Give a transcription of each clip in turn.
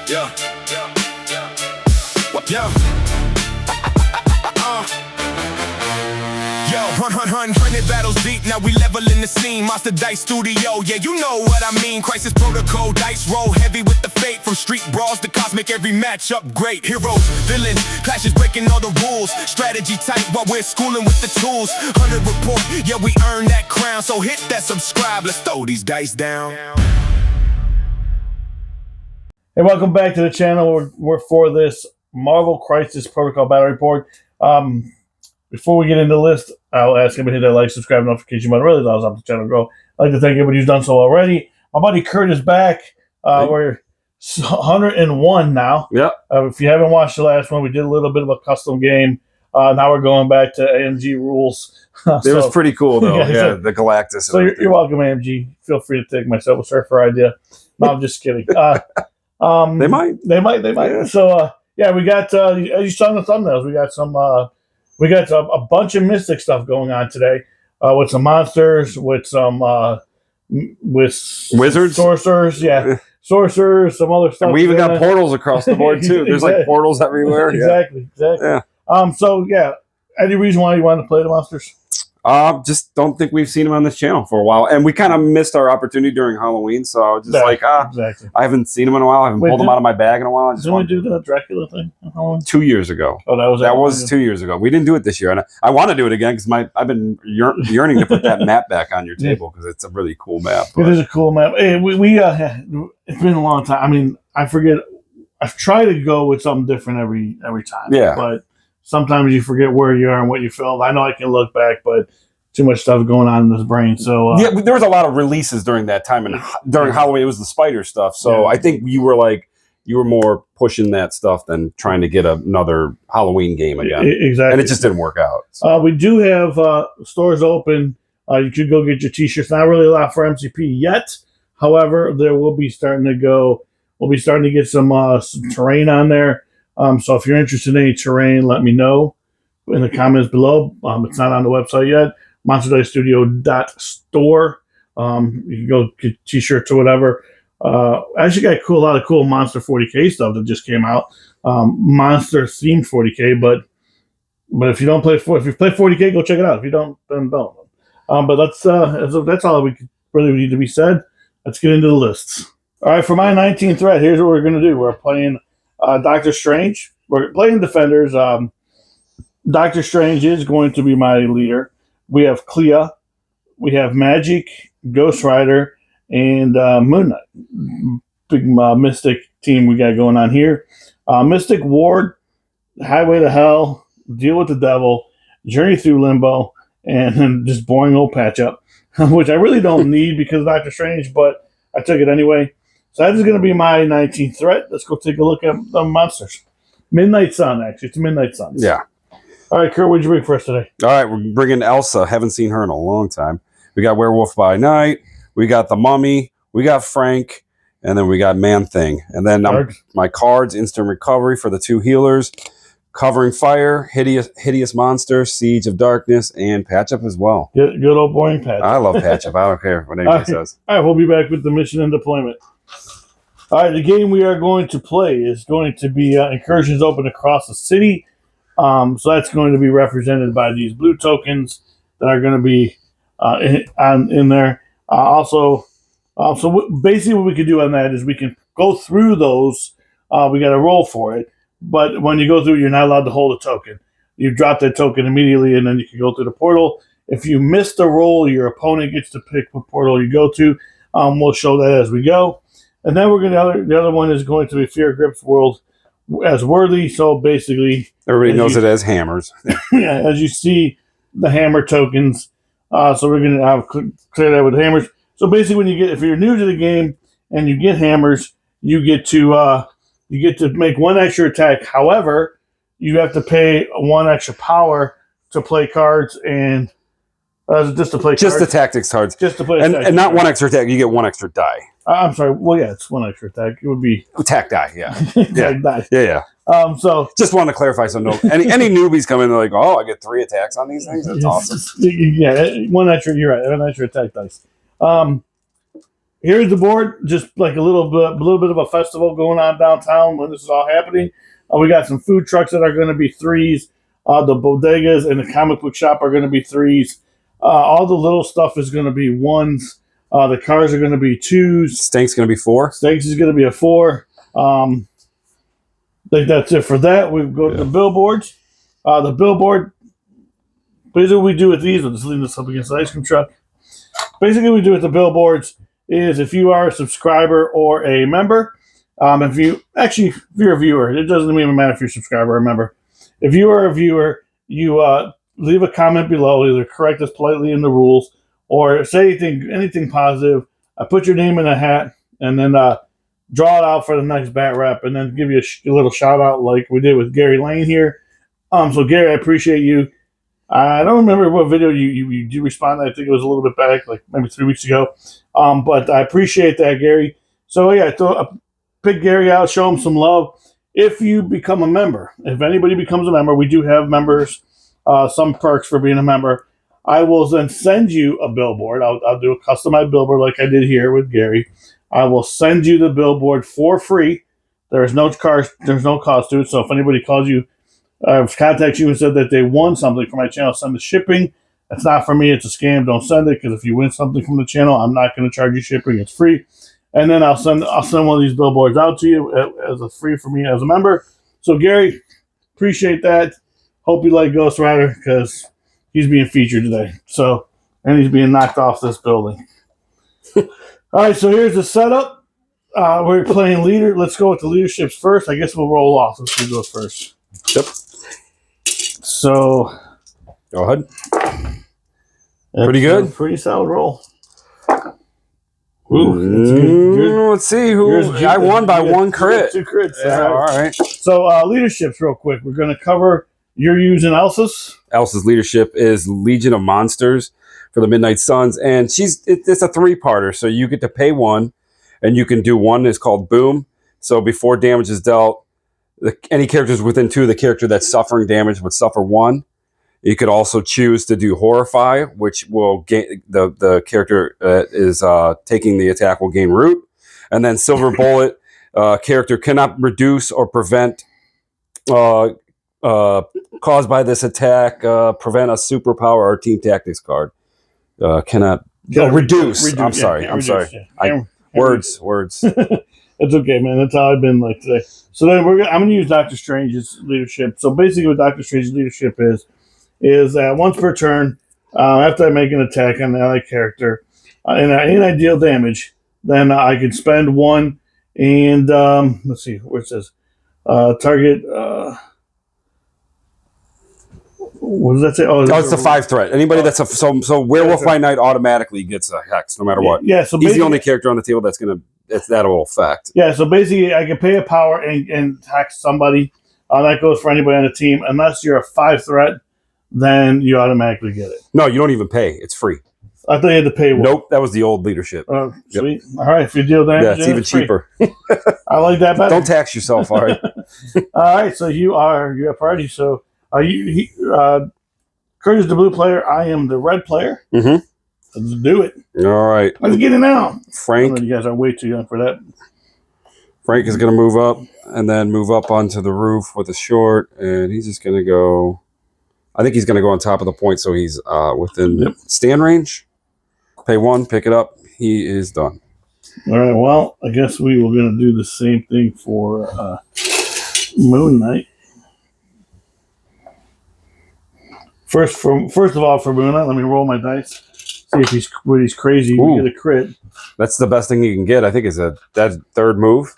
Yeah. Yeah. Yo, 100 battles deep, now we leveling the scene. Monster Dice Studio, yeah, you know what I mean. Crisis protocol, dice roll heavy with the fate. From street brawls to cosmic, every matchup great. Heroes, villains, clashes breaking all the rules. Strategy tight while we're schooling with the tools. 100 report, yeah, we earned that crown. So hit that subscribe, let's throw these dice down. Hey, welcome back to the channel. We're for this Marvel Crisis Protocol Battle Report. Before we get into the list, I'll ask everybody to hit that like, subscribe, notification button. Really allows up the channel to grow. I'd like to thank everybody who's done so already. My buddy Kurt is back. We're 101 now. Yep. If you haven't watched the last one, we did a little bit of a custom game. Now we're going back to AMG rules. It was pretty cool, though. Yeah, The Galactus. So you're welcome, AMG. Feel free to take my Silver Surfer idea. No, I'm just kidding. They might. Yeah. So, yeah, we got, as you saw in the thumbnails, we got a bunch of Mystic stuff going on today, with some monsters, with some, with Wizards? sorcerers, yeah. Sorcerers, some other stuff. And we even got portals across the board, too. There's like portals everywhere. Exactly. Yeah. So, yeah, any reason why you wanted to play the monsters? Just don't think we've seen him on this channel for a while. And we kind of missed our opportunity during Halloween, so I was just exactly. I haven't seen him in a while. I haven't pulled him out of my bag in a while. Didn't we do the Dracula thing on Halloween? 2 years ago. Oh, that was 2 years ago. We didn't do it this year. And I want to do it again because I've been yearning to put that map back on your table because it's a really cool map. It is a cool map. Hey, it's been a long time. I mean, I forget. I've tried to go with something different every time. Yeah. But sometimes you forget where you are and what you filmed. I know I can look back, but too much stuff going on in this brain. So yeah, there was a lot of releases during that time, and during Halloween it was the spider stuff. So I think you were more pushing that stuff than trying to get another Halloween game again. Exactly, and it just didn't work out. So. We do have stores open. You could go get your t-shirts. Not really a lot for MCP yet. However, we'll be starting to get some terrain on there. So if you're interested in any terrain, let me know in the comments below. It's not on the website yet. MonsterDiceStudio.store. You can go get t-shirts or whatever. I actually got a lot of cool Monster 40K stuff that just came out. Monster themed 40K, but if you play 40K, go check it out. If you don't, then don't. But that's all we really need to be said. Let's get into the lists. All right, for my 19th threat, here's what we're going to do. We're playing Doctor Strange. We're playing Defenders. Doctor Strange is going to be my leader. We have Clea, we have Magic, Ghost Rider, and Moon Knight. Big Mystic team we got going on here. Mystic Ward, Highway to Hell, Deal with the Devil, Journey Through Limbo, and then just boring old patch up, which I really don't need because of Doctor Strange, but I took it anyway. So that is going to be my 19th threat. Let's go take a look at the monsters. Midnight Sun, actually. It's Midnight Suns. Yeah. All right, Kurt, what'd you bring for us today? All right, we're bringing Elsa. Haven't seen her in a long time. We got Werewolf by Night. We got the Mummy. We got Frank. And then we got Man-Thing. And then my cards, Instant Recovery for the 2 healers. Covering Fire, Hideous Monster, Siege of Darkness, and Patch Up as well. Good old boring Patch Up. I love Patch Up. I don't care what anybody says. All right, we'll be back with the mission and deployment. All right, the game we are going to play is going to be Incursions Open Across the City. So that's going to be represented by these blue tokens that are going to be in there. So basically what we can do on that is we can go through those. We got to roll for it. But when you go through, you're not allowed to hold a token. You drop that token immediately, and then you can go through the portal. If you miss the roll, your opponent gets to pick what portal you go to. We'll show that as we go. And then the other one is going to be Fear Grips World as worthy. So basically, everybody knows it as hammers. Yeah, as you see the hammer tokens. So we're going to clear that with hammers. So basically, if you're new to the game and you get hammers, you get to make 1 extra attack. However, you have to pay 1 extra power to play cards and just to play just the tactics cards. Just to play and not 1 extra attack. You get 1 extra die. I'm sorry. Well, yeah, it's 1 extra attack. It would be attack die. Yeah, attack die. Yeah. So just want to clarify, so any newbies come in, they're like, "Oh, I get 3 attacks on these things. That's awesome." Yeah, 1 extra. You're right. 1 extra attack dice. here's the board. Just like a little bit of a festival going on downtown when this is all happening. We got some food trucks that are going to be 3s. The bodegas and the comic book shop are going to be 3s. All the little stuff is going to be 1s. The cars are going to be 2s. Stank's going to be 4. Stakes is going to be a 4. I think that's it for that. We go to the billboards. The billboard, basically what we do with these, we'll just leave this up against the ice cream truck. Basically what we do with the billboards is if you are a subscriber or a member, if you're a viewer, it doesn't even matter if you're a subscriber or a member. If you are a viewer, you leave a comment below, either correct us politely in the rules or say anything positive. Put your name in a hat and then draw it out for the next bat rep and then give you a little shout out like we did with Gary Lane here. So Gary, I appreciate you. I don't remember what video you did respond. I think it was a little bit back, like maybe 3 weeks ago. But I appreciate that, Gary. So yeah, pick Gary out, show him some love. If you become a member, if anybody becomes a member, we do have members, some perks for being a member. I will then send you a billboard. I'll do a customized billboard like I did here with Gary. I will send you the billboard for free. There's no cost to it. So if anybody calls you, contacts you and said that they won something from my channel, send the shipping. That's not for me. It's a scam. Don't send it, because if you win something from the channel, I'm not going to charge you shipping. It's free. And then I'll send one of these billboards out to you as a free for me as a member. So Gary, appreciate that. Hope you like Ghost Rider, because he's being featured today. So, and he's being knocked off this building. All right, so here's the setup. We're playing leader. Let's go with the leaderships first. I guess we'll roll off. Let's do those first. Yep. So, go ahead. Pretty good. Pretty solid roll. Ooh, let's see who I won by 1 crit. 2 crits. Yeah, all right. So leaderships real quick. We're going to cover. You're using Elsa's. Elsa's leadership is Legion of Monsters for the Midnight Suns, and it's a 3-parter. So you get to pay 1, and you can do 1 is called Boom. So before damage is dealt, any characters within 2 of the character that's suffering damage would suffer 1. You could also choose to do Horrify, which will gain the character is taking the attack will gain root, and then Silver Bullet character cannot reduce or prevent caused by this attack prevent a superpower or team tactics card. Cannot reduce. I'm sorry. Words. It's okay, man. That's how I've been like today. So then I'm going to use Doctor Strange's leadership. So basically, what Doctor Strange's leadership is that once per turn, after I make an attack on the allied character, and I deal damage, then I can spend 1 and let's see where it says target. What does that say? Oh, it's a 5 threat. Anybody that's so Werewolf by Night automatically gets a hex no matter what. Yeah, so he's the only character on the table that'll affect. Yeah, so basically I can pay a power and hex somebody. That goes for anybody on the team. Unless you're a 5 threat, then you automatically get it. No, you don't even pay. It's free. I thought you had to pay 1. Nope, that was the old leadership. Sweet. All right, if you deal damage, yeah, it's even cheaper. I like that better. Don't tax yourself, all right? All right, so you have priority. So Kurt is the blue player. I am the red player. Mm-hmm. Let's do it. All right. Let's get it now. Frank. You guys are way too young for that. Frank is going to move up and then move up onto the roof with a short, and he's just going to go. I think he's going to go on top of the point, so he's within stand range. Pay 1, pick it up. He is done. All right. Well, I guess we were going to do the same thing for Moon Knight. First of all, for Moon Knight, let me roll my dice. See if he's crazy. We get a crit. That's the best thing you can get. I think is that 3rd move.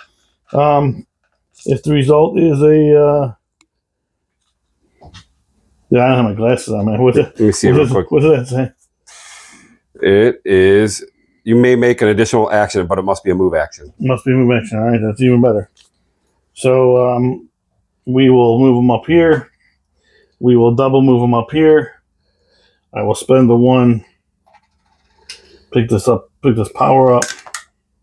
If the result is a yeah, I don't have my glasses on, man. Let me see it real quick. What does that say? It is, you may make an additional action, but it must be a move action. Must be a move action. All right, that's even better. So we will move them up here. We will double move them up here. I will spend the 1. Pick this power up.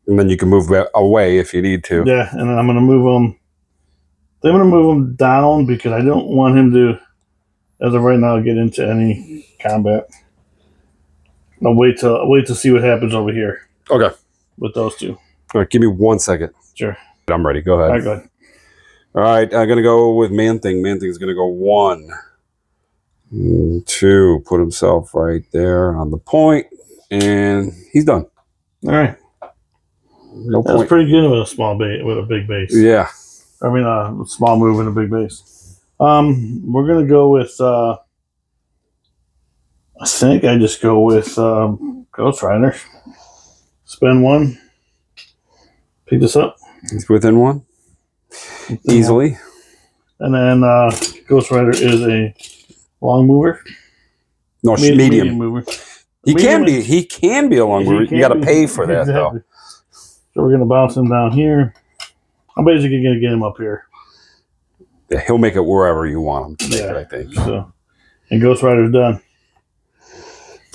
And then you can move away if you need to. Yeah, and then I'm going to move them. I'm going to move him down because I don't want him to, as of right now, get into any combat. I'll wait to see what happens over here. Okay. with those two. All right, give me 1 second. Sure. I'm ready. Go ahead. All right, go ahead. All right, I'm going to go with Man-Thing. Man-Thing's going to go 1, 2, put himself right there on the point, and he's done. All right. No That's point. pretty good with a small base, with a big base. Yeah. I mean, a small move and a big base. We're going to go with, I think I just go with Ghost Rider. Spend 1. Pick this up. He's within 1. Easily. And then Ghost Rider is a long mover. No, medium. mover. He can be a long mover. You got to pay for that, exactly. though. So we're going to bounce him down here. I'm basically going to get him up here. Yeah, he'll make it wherever you want him to make it, I think. So, and Ghost Rider's done.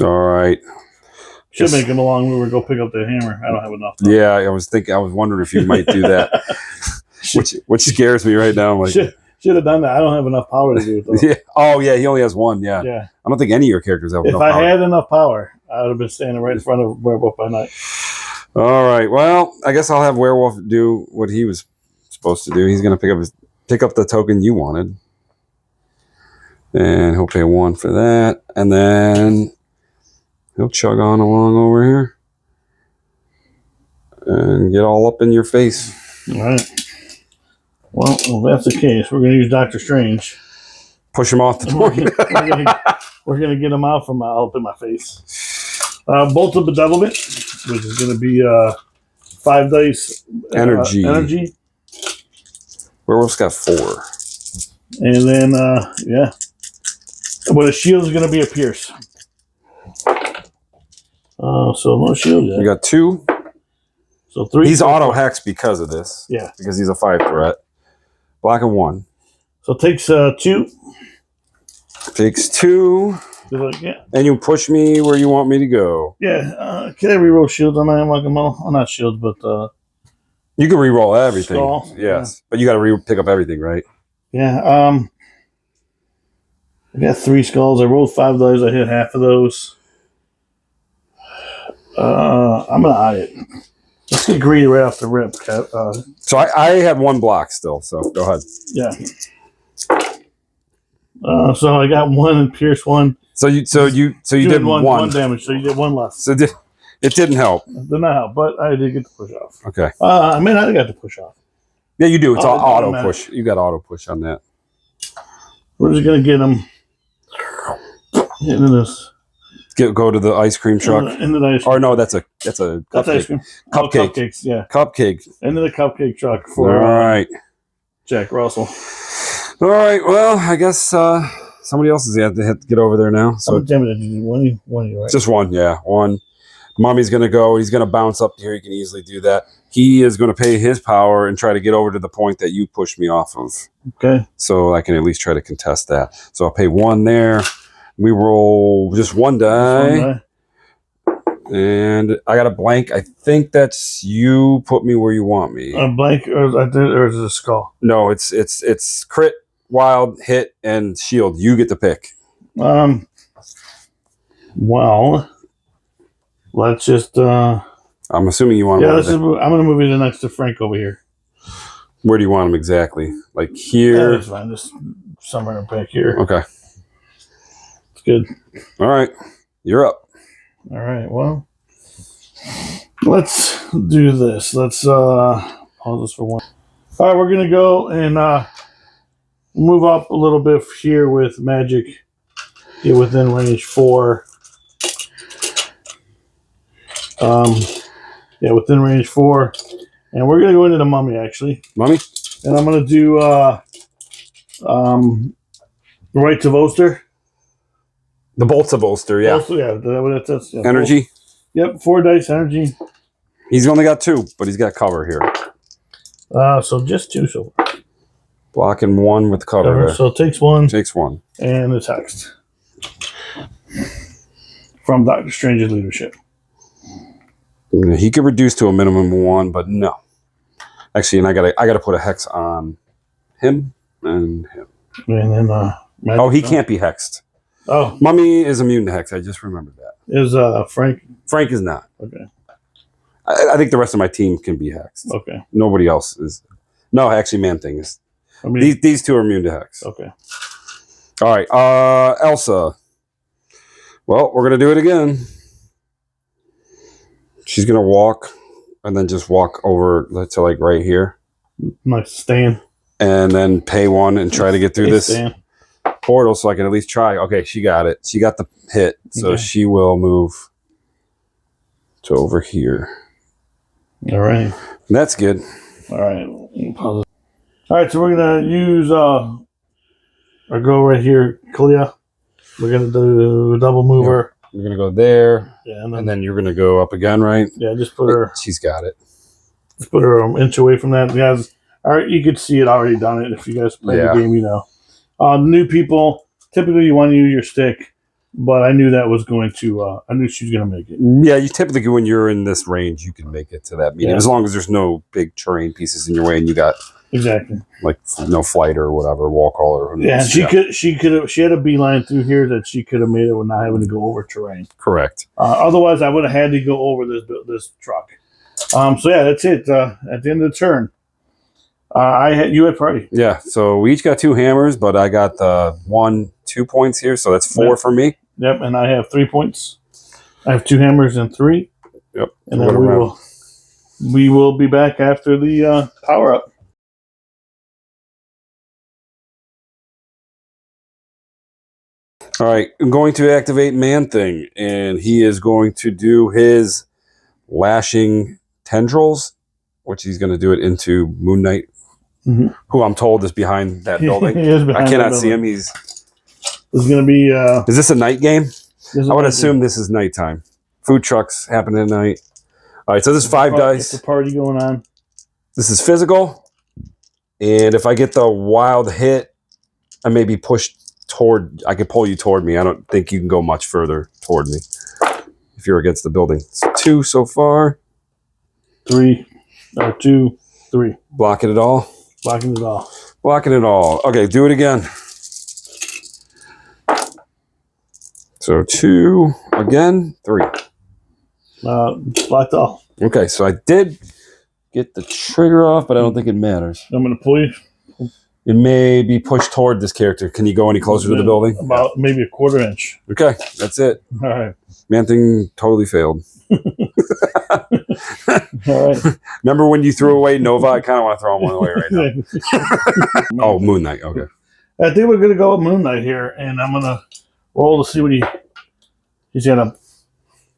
All right. Should make him a long mover. Go pick up the hammer. I don't have enough. Yeah, I was wondering if you might do that. which scares me right now. I'm like, should have done that. I don't have enough power to do it, though. yeah. Oh, yeah, he only has 1, yeah. Yeah. I don't think any of your characters have enough power. If I had enough power, I would have been standing right in front of Werewolf by Night. All right. Well, I guess I'll have Werewolf do what he was supposed to do. He's going to pick up the token you wanted. And he'll pay 1 for that. And then he'll chug on along over here. And get all up in your face. All right. Well, if that's the case, we're going to use Doctor Strange. Push him off the point. we're gonna get him out from up in my face. Bolt of Bedevilment, which is going to be 5 dice energy. Werewolf's got 4. And then, yeah. But a shield is going to be a pierce. So no shield yet. You got 2. So 3. He's auto hex because of this. Yeah. Because he's a 5 threat. Black and 1. So it takes 2. Takes 2. Yeah. And you push me where you want me to go. Yeah. Can I reroll shields on my Wackamoto? Oh, not shields, but you can reroll everything. Skull. Yes. Yeah. But you got to pick up everything, right? Yeah. I got 3 skulls. I rolled 5 dice. I hit half of those. I'm gonna eye it. Let's get greedy right off the rip. So I had 1 block still. So go ahead. Yeah. So I got 1 and pierce 1. So you did 1 damage. So you did 1 less. So it didn't help. It did not help, but I did get the push off. Okay. I mean, I got the push off. Yeah, you do. It's all auto push. You got auto push on that. We're just gonna get him into this. Go to the ice cream truck. Into the ice cream. Or no, that's a cupcake. That's ice cream. Cupcake. Cupcakes, yeah. Cupcake. Into the cupcake truck for all right. Jack Russell. All right. Well, I guess somebody else is have to get over there now. So damn it, did you do 1, right? Just 1, yeah. 1. Mommy's gonna go. He's gonna bounce up here. He can easily do that. He is gonna pay his power and try to get over to the point that you pushed me off of. Okay. So I can at least try to contest that. So I'll pay 1 there. We roll just 1 die. And I got a blank. I think that's you put me where you want me. A blank or is it a skull? No, it's crit, wild, hit, and shield. You get to pick. Well, let's just I'm assuming you want I'm gonna move you next to Frank over here. Where do you want him exactly? Like here? That's fine. Just somewhere back here. Okay. It's good. All right. You're up. All right. Well, let's do this. Let's pause this for 1. All right. We're going to go and move up a little bit here with magic. Get within range 4. Yeah, within range 4. And we're going to go into the mummy, actually. Mummy? And I'm going to do Rights of Oster. The Bolts of Ulster, yeah. Also, yeah, that's yeah, energy? Yep, 4 dice energy. He's only got 2, but he's got cover here. So just 2 so far. Blocking 1 with cover. So it takes 1. Takes 1. And the text. From Doctor Strange's leadership. He could reduce to a minimum of 1, but no. Actually, and I gotta put a hex on him and him. And then he can't be hexed. Oh. Mummy is immune to hex. I just remembered that. Is Frank? Frank is not. Okay. I think the rest of my team can be hexed. Okay. Nobody else is. No, actually, Man-Thing is. I mean, These two are immune to hex. okay. All right, Elsa. Well, we're gonna do it again. She's gonna walk, and then just walk over to like right here. Nice stand. And then pay 1 and try to get through this stand. portal so I can at least try. Okay, she got it. She got the hit, so okay. she will move to over here. All right. And that's good. All right. All right, so we're gonna use our girl right here, Clea. We're gonna do double mover. You're gonna go there, Yeah, and then you're gonna go up again, right? Yeah, just put her. She's got it. Just put her an inch away from that. Guys, all right, you could see it already done it. If you guys play the game, you know. New people, typically you want to use your stick, but I knew that was going to. I knew she was gonna make it. Yeah, you typically when you're in this range, you can make it to that medium as long as there's no big terrain pieces in your way, and you got like no flight or whatever, wall crawler. Yeah, she had a beeline through here that she could have made it without having to go over terrain. Correct. Otherwise, I would have had to go over this truck. So yeah, that's it. At the end of the turn, you had party. Yeah, so we each got 2 hammers, but I got the 1, 2 points here, so that's 4 for me. Yep, and I have 3 points. I have 2 hammers and 3. Yep, and then we will be back after the power up. All right, I'm going to activate Man-Thing, and he is going to do his lashing tendrils, which he's going to do it into Moon Knight, who I'm told is behind that building. I cannot see him. He's. This is going to be. Is this a night game? I would assume this is nighttime. Food trucks happen at night. All right, so this is 5 dice. There's a party going on. This is physical, and if I get the wild hit, I may be pushed toward. I can pull you toward me. I don't think you can go much further toward me if you're against the building. So 2 so far. 3, or 2, 3. Blocking it all. Blocking it all. Blocking it all. Okay, do it again. So 2 again. 3. Blocked all. Okay, so I did get the trigger off, but I don't think it matters. I'm going to pull you. It may be pushed toward this character. Can you go any closer to the building? About maybe a 1/4 inch. Okay, that's it. All right. Man-Thing totally failed. All right. Remember when you threw away Nova? I kind of want to throw him one away right now. Oh, Moon Knight. Okay. I think we're going to go with Moon Knight here, and I'm going to roll to see what he's got a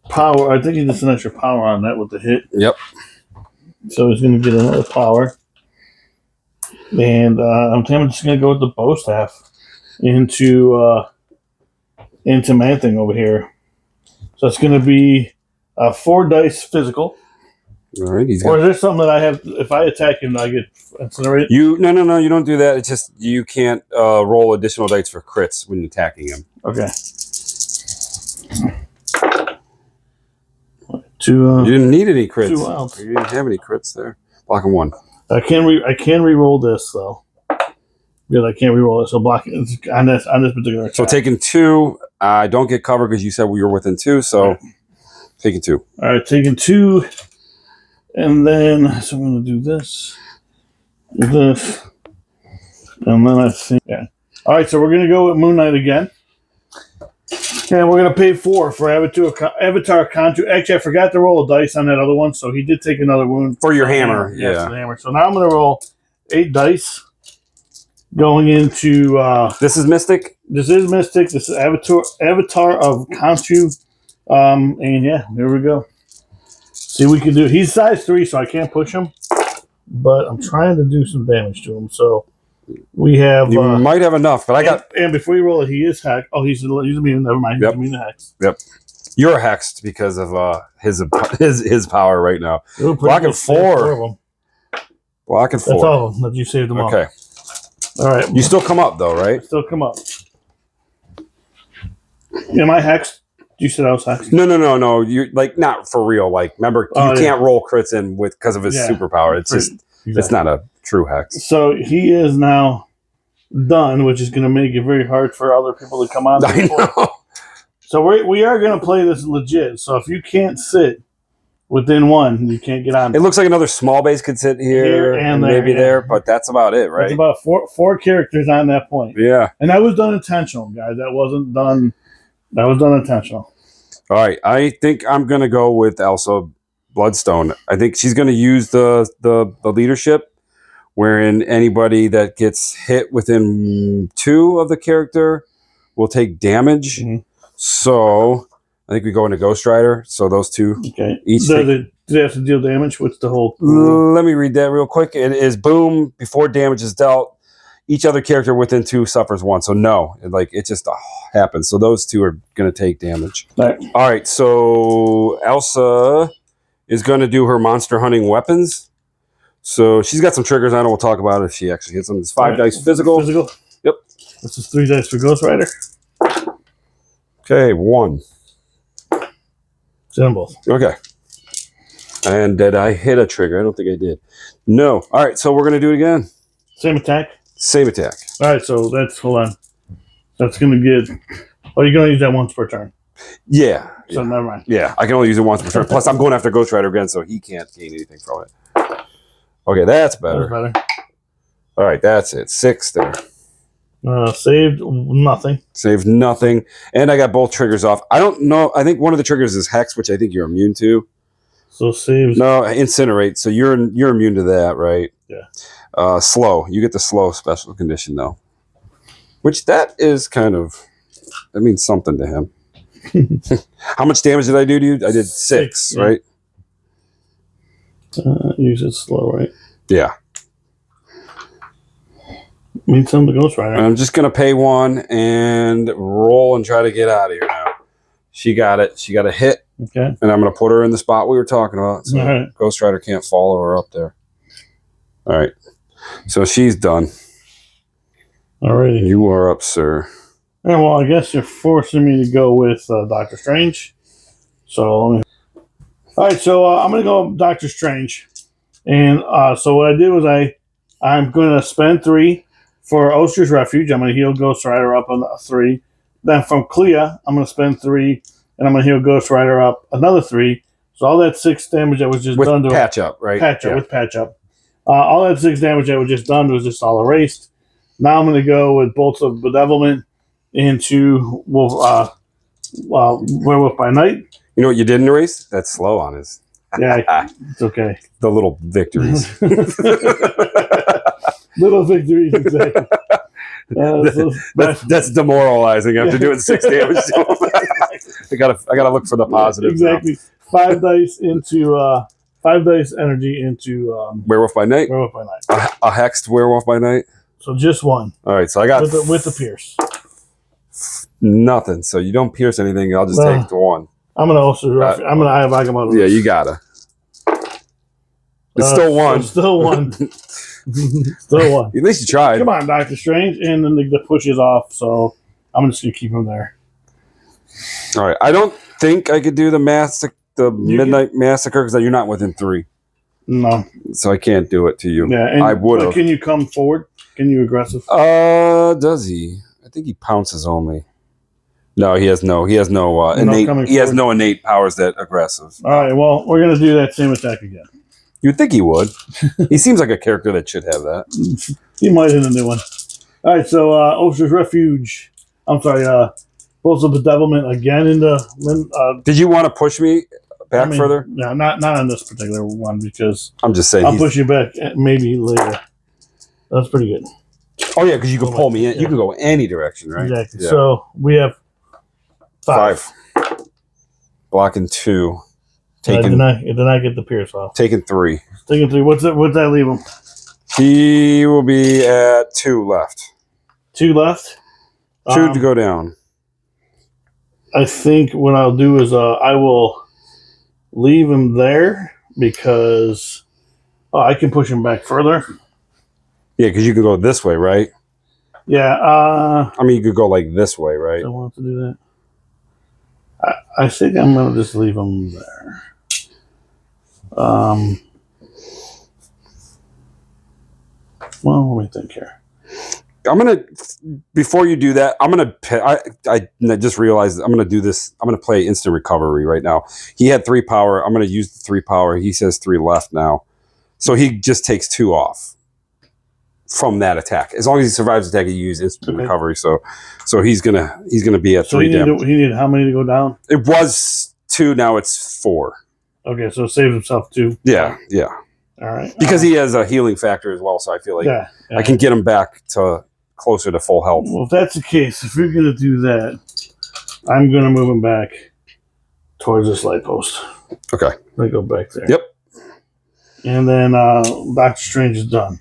power. I think he gets an extra power on that with the hit. Yep. So he's going to get another power. And I'm just going to go with the bow staff into Man-Thing over here. So it's going to be 4 dice physical. All right. Or is there something that I have? If I attack him, I get incinerated? No. You don't do that. It's just you can't roll additional dice for crits when attacking him. Okay. 2. You didn't need any crits. 2 wilds. You didn't have any crits there. Blocking 1. I can re-roll this though. Because I can't re-roll it, so blocking on this particular attack. So taking 2, I don't get cover because you said we were within 2. So taking 2. All right, taking 2, and then so I'm going to do this, and then I think All right, so we're going to go with Moon Knight again, and we're going to pay 4 for Avatar Contour. Actually, I forgot to roll a dice on that other one, so he did take another wound for your hammer. Yes, the hammer. So now I'm going to roll 8 dice. Going into this is Mystic. This is Mystic. This is Avatar of Conchu. And yeah, here we go. See what we can do. He's size 3, so I can't push him. But I'm trying to do some damage to him. So we have. You might have enough, but I got. And before you roll it, he is hacked. Oh, he's immune. Never mind. He's immune to hex. Yep. You're hexed because of his power right now. Blocking 4. Blocking 4. That's all of them that you saved them all. Okay. All right. You still come up though, right? Still come up. Am I hexed? You said I was hexed. No. You like not for real. Like remember, you can't roll crits in with because of his superpower. It's just it's not a true hex. So he is now done, which is going to make it very hard for other people to come on. I know. So we are going to play this legit. So if you can't sit, within one. You can't get on. It looks like another small base could sit here and there, maybe there, but that's about it, right? It's about four characters on that point. Yeah. And that was done intentional, guys. That wasn't done. That was done intentional. All right. I think I'm going to go with Elsa Bloodstone. I think she's going to use the leadership, wherein anybody that gets hit within 2 of the character will take damage. Mm-hmm. So I think we go into Ghost Rider. So those 2 each do they have to deal damage? What's the whole? Let me read that real quick. It is boom before damage is dealt. Each other character within 2 suffers 1. So no, it just happens. So those 2 are going to take damage. All right. So Elsa is going to do her monster hunting weapons. So she's got some triggers on it. We'll talk about it if she actually hits them. It's 5 dice physical. Yep. This is 3 dice for Ghost Rider. Okay, 1. Symbols. Okay. And did I hit a trigger? I don't think I did. No. All right, so we're going to do it again. Same attack? Same attack. All right, so hold on. That's going to get... Oh, you're going to use that once per turn. Yeah. So never mind. Yeah, I can only use it once per turn. Plus, I'm going after Ghost Rider again, so he can't gain anything from it. Okay, that's better. That's better. All right, that's it. 6 there. Saved nothing. Saved nothing. And I got both triggers off. I don't know. I think one of the triggers is Hex, which I think you're immune to. So saves. No, Incinerate. So you're immune to that, right? Yeah. Slow. You get the slow special condition, though. Which that is kind of... That means something to him. How much damage did I do to you? I did 6, yeah. right? Use it slow, right? Yeah. Means something to Ghost Rider. I'm just going to pay 1 and roll and try to get out of here now. She got it. She got a hit. Okay. And I'm going to put her in the spot we were talking about. So right. Ghost Rider can't follow her up there. All right. So she's done. Alrighty. You are up, sir. And well, I guess you're forcing me to go with Doctor Strange. So let me. All right, so I'm going to go with Doctor Strange. And so what I did was I'm going to spend 3 for Oster's Refuge. I'm going to heal Ghost Rider up on 3. Then from Clea, I'm going to spend 3, and I'm going to heal Ghost Rider up another 3. So all that 6 damage that was just with done to patch up, right? With patch up. All that 6 damage that was just done was just all erased. Now I'm going to go with Bolts of Bedevilment into Werewolf by Night. You know what you didn't erase? That's slow on his. Yeah, it's okay. The little victories. Little victories, exactly. That's demoralizing after doing 6 damage to him. I gotta look for the positives. Exactly. Now. 5 dice into 5 dice energy into Werewolf by Night. Werewolf by Night. A hexed Werewolf by Night. So just 1. All right. So I got with the pierce. Nothing. So you don't pierce anything. I'll just take the 1. I'm gonna also. I'm gonna Eye of Agamotto. Yeah, you gotta. It's still 1. Still 1. Still 1. At least you tried. Come on, Doctor Strange, and then the push is off. So I'm just gonna keep him there. All right. I don't think I could do the Midnight Massacre because you're not within 3. No. So I can't do it to you. Yeah, and I would have. Can you come forward? Can you aggressive? Does he? I think he pounces only. No, he has no innate. He has no innate powers that aggressive. All right. Well, we're gonna do that same attack again. You'd think he would. He seems like a character that should have that. He might in a new one. All right. So Oster's Refuge. I'm sorry. Bolts of Bedevilment again in the. Did you want to push me back further? No, not on this particular one because I'm just saying I'll push you back maybe later. That's pretty good. Oh yeah, because you can pull me in. Yeah. You can go any direction, right? Exactly. Yeah. So we have 5. Blocking 2. Did I get the pierce off? Taking 3. Taking 3. What's that leave him? He will be at 2 left. 2 left? 2 to go down. I think what I'll do is I will leave him there because I can push him back further. Yeah, because you could go this way, right? Yeah. I mean, you could go like this way, right? I want to do that. I think I'm going to just leave him there. Well, let me think here. I'm gonna. Before you do that, I'm gonna. I just realized I'm gonna do this. I'm gonna play instant recovery right now. He had 3 power. I'm gonna use the 3 power. He says 3 left now, so he just takes 2 off from that attack. As long as he survives the attack, he uses instant recovery. So he's gonna be at 3 damage. He needed how many to go down? It was 2. Now it's 4. Okay, so saves himself 2. Yeah. All right. Because he has a healing factor as well, so I feel like I can get him back to closer to full health. Well, if that's the case, if you're gonna do that, I'm gonna move him back towards this light post. Okay. Let me go back there. Yep. And then Doctor Strange is done.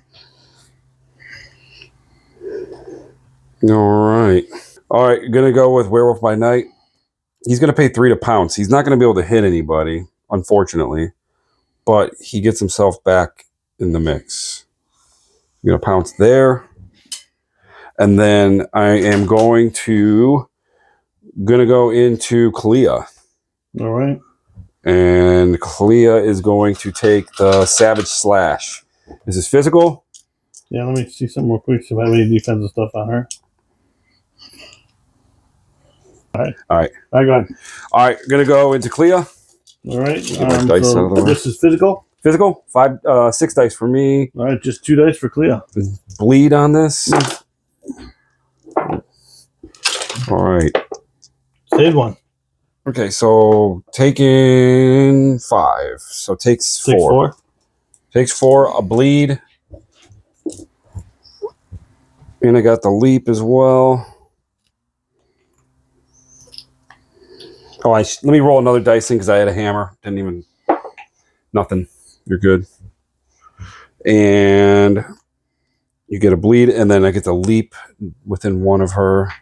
All right. Gonna go with Werewolf by Night. He's gonna pay 3 to pounce. He's not gonna be able to hit anybody, unfortunately, but he gets himself back in the mix. I'm gonna pounce there, and then I am going to go into Clea. All right. And Clea is going to take the Savage Slash. Is this physical? Yeah, let me see something real quick. See if I have any defensive stuff on her. All right. I got it. All right, gonna go into Clea. All right. Get my dice out of the way. This is physical. Physical. 6 dice for me. All right, just 2 dice for Clea. Bleed on this. All right. Save 1. Okay, so taking 5. So takes 4. Takes 4. A bleed. And I got the leap as well. Oh, let me roll another dice thing because I had a hammer. Didn't even... Nothing. You're good. And you get a bleed, and then I get the leap within 1 of her.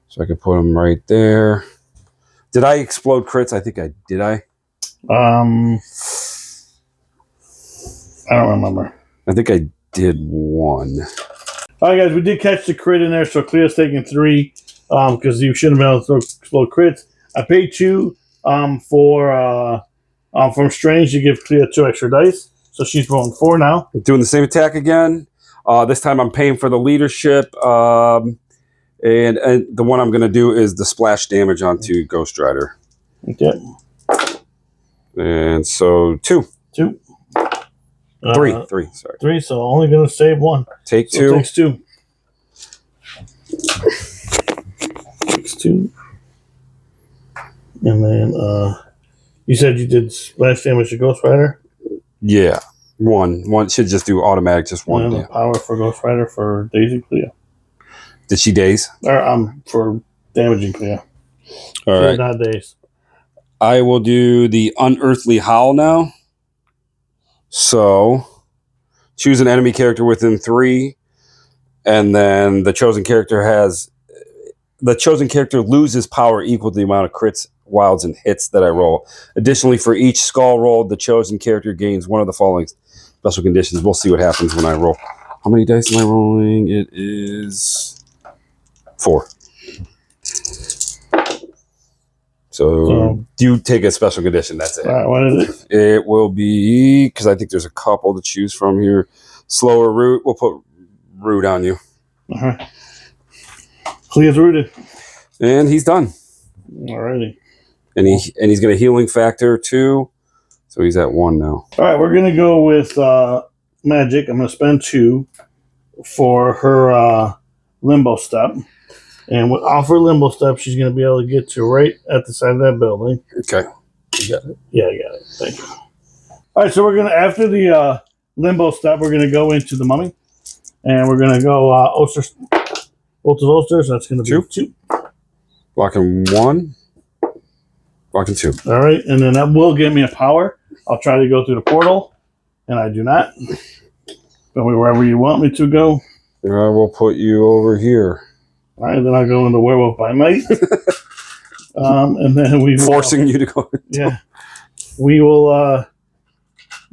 So I can put them right there. Did I explode crits? I think I did. I don't remember. I think I did 1. All right, guys, we did catch the crit in there, so Clea's taking 3 because you shouldn't have been able to throw explode crits. I paid 2 from Strange to give Clea 2 extra dice, so she's rolling 4 now. Doing the same attack again. This time I'm paying for the leadership, and the one I'm going to do is the splash damage onto Ghost Rider. Okay. And so 2. 2. 3. 3. Sorry. 3. So only going to save 1. Take 2. So takes 2. Takes 2. And then you said you did splash damage to Ghost Rider? Yeah. 1. 1 should just do automatic, just 1. And the power for Ghost Rider for Daisy Clea. Did she daze? Or for damaging Clea. All right. Not daze. I will do the Unearthly Howl now. So choose an enemy character within 3, and then the chosen character loses power equal to the amount of crits, wilds, and hits that I roll. Additionally, for each skull rolled, the chosen character gains 1 of the following special conditions. We'll see what happens when I roll. How many dice am I rolling? It is 4. So you take a special condition. That's it. All right, what is it? It will be, because I think there's a couple to choose from here. Slower root. We'll put root on you. All right. Clea's rooted. And he's done. Alrighty. And he's got a healing factor too. So he's at 1 now. All right, we're going to go with Magic. I'm going to spend 2 for her Limbo Step. And off her Limbo Step, she's going to be able to get to right at the side of that building. Okay. You got it. Yeah, I got it. Thank you. All right, so we're going to, after the Limbo Step, we're going to go into the Mummy. And we're going to go Ultras. That's going to be 2. Blocking 1. Blocking 2. All right, and then that will give me a power. I'll try to go through the portal, and I do not. Go wherever you want me to go. I will put you over here. All right, then I'll go into Werewolf by Night. And then we forcing you to go. Yeah, we will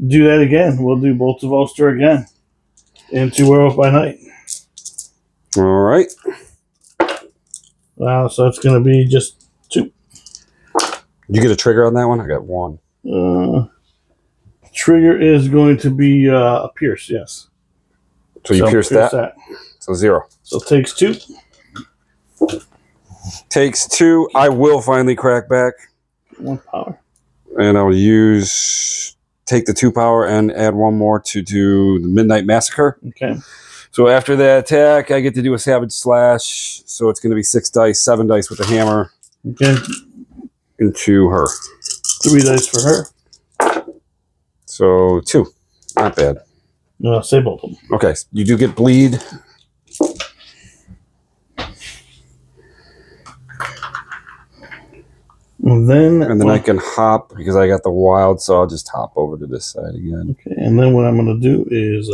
do that again. We'll do Bolts of Ulster again into Werewolf by Night. All right. So that's going to be just 2. You get a trigger on that one? I got 1. Trigger is going to be a Pierce, yes. So you pierce that? So 0. So takes 2. Takes 2. I will finally crack back. 1 power. And I'll take the 2 power and add 1 more to do the Midnight Massacre. Okay. So after that attack, I get to do a Savage Slash. So it's going to be 6 dice, 7 dice with the hammer. Okay. Into her. 3 dice for her. So 2. Not bad. No, say both of them. Okay. You do get bleed. And then I can hop because I got the wild, so I'll just hop over to this side again. Okay, and then what I'm going to do is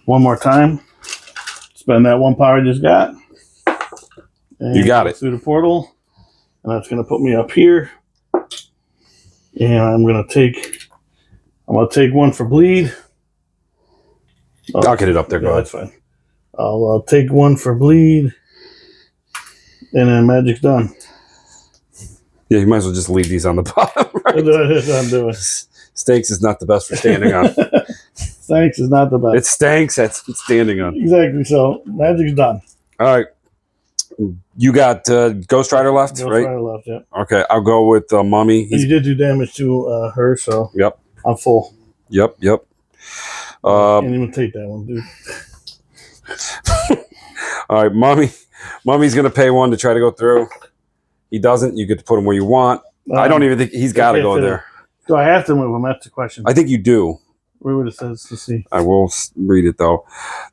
one more time, spend that 1 power I just got. And You got it. Through the portal, and that's going to put me up here. And I'm going to take 1 for bleed. Oh, I'll get it up there. yeah, Go ahead. that's fine. I'll take 1 for bleed. And then magic's done. Yeah, you might as well just leave these on the bottom. Right? That's what I'm doing. Stakes is not the best for standing on. Thanks is not the best. It stinks. That's standing on. Exactly. So magic's done. All right. You got Ghost Rider left, Ghost right? Rider left, yeah. Okay, I'll go with Mummy. You did do damage to her, so Yep. I'm full. Yep. Can't even take that one, dude. All right, Mummy's going to pay 1 to try to go through. He doesn't. You get to put him where you want. I don't even think he's got to go there. Do I have to move him? That's the question. I think you do. Read what it says to see. I will read it, though.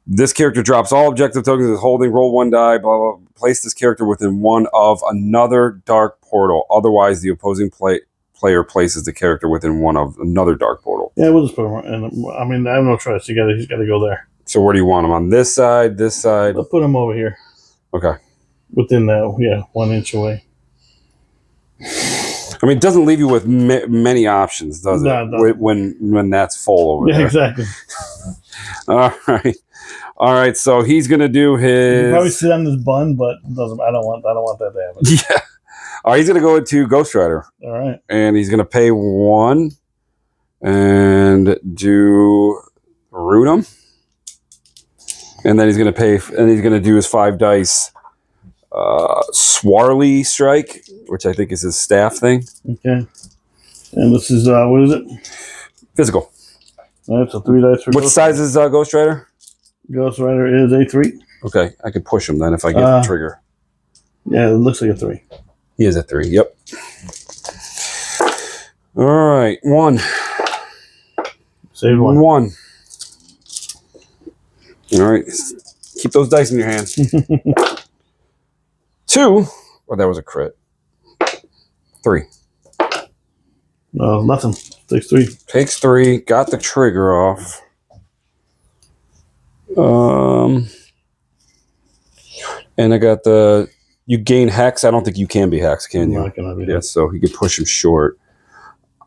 This character drops all objective tokens is holding, roll 1 die, blah, blah, blah. Place this character within 1 of another dark portal. Otherwise, the opposing player places the character within 1 of another dark portal. Yeah, we'll just put him. And I mean, I have no choice. He's got to go there. So where do you want him? On this side, this side? I'll put him over here. Okay. Within that, 1 inch away. I mean, it doesn't leave you with many options, does it? When that's full over there. Yeah, exactly. All right. So he's gonna do his. He'll probably sit on this bun, but doesn't. I don't want that to happen. Yeah. All right. He's gonna go into Ghost Rider. All right. And he's gonna pay 1 and do root him, and then he's gonna do his 5 dice. Swarly Strike, which I think is his staff thing. Okay. And this is, what is it? Physical. All right, so 3 dice for What size is Ghost Rider? Ghost Rider is a 3. Okay, I could push him then if I get the trigger. Yeah, it looks like a 3. He is a 3, yep. All right, 1. Save 1. 1. All right, keep those dice in your hand. 2. Oh, that was a crit. 3. No, nothing. Takes 3. Takes 3. Got the trigger off. And I got the. You gain hex. I don't think you can be hex, can you? Not gonna be. Yeah, so he could push him short.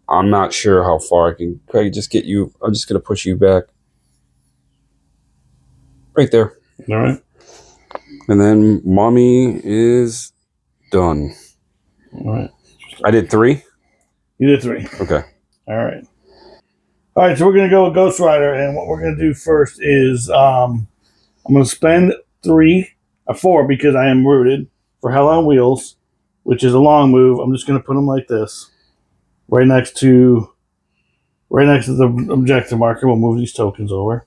I'm not sure how far I can. Craig, just get you. I'm just gonna push you back. Right there. All right. And then Mommy is done. All right. I did 3. You did 3. Okay. All right. All right, so we're going to go with Ghost Rider, and what we're going to do first is I'm going to spend 4 because I am rooted for Hell on Wheels, which is a long move. I'm just going to put them like this, right next to the objective marker. We'll move these tokens over.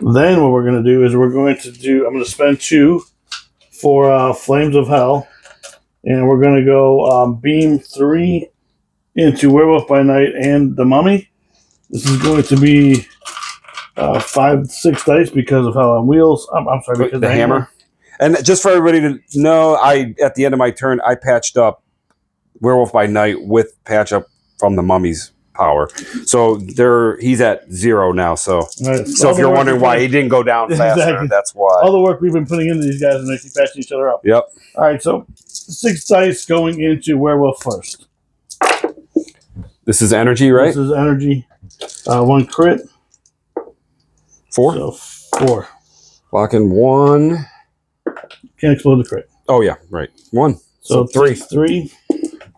Then what we're going to do is I'm going to spend 2 for Flames of Hell, and we're going to go beam 3 into Werewolf by Night and the Mummy. This is going to be 6 dice because of Hell on Wheels. I'm sorry, because the hammer. And just for everybody to know, at the end of my turn, I patched up Werewolf by Night with patch up from the Mummy's power. So he's at 0 now. So if you're wondering why he didn't go down faster, exactly. That's why. All the work we've been putting into these guys and they keep patching each other up. Yep. All right, so 6 dice going into Werewolf first. This is energy, right? This is energy. 1 crit. 4? So 4. Lock in 1. Can't explode the crit. Oh, yeah, right. 1. So 3. 3.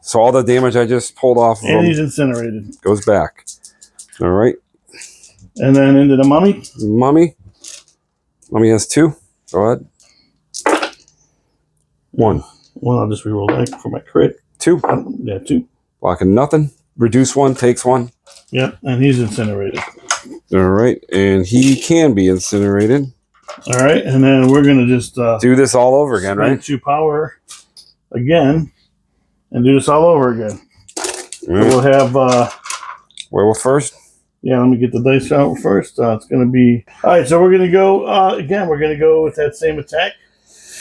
So all the damage I just pulled off of and him he's incinerated. goes back. All right. And then into the mummy. Mummy. Mummy has 2. Go ahead. 1. Well, I'll just reroll that for my crit. 2. Yeah, 2. Blocking nothing. Reduce 1, takes 1. Yep, and he's incinerated. All right, and he can be incinerated. All right, and then we're gonna just do this all over again, right? 2 power again, and do this all over again. Right. So we'll have werewolf first. Yeah, let me get the dice out first. It's gonna be all right. So we're gonna go again. We're gonna go with that same attack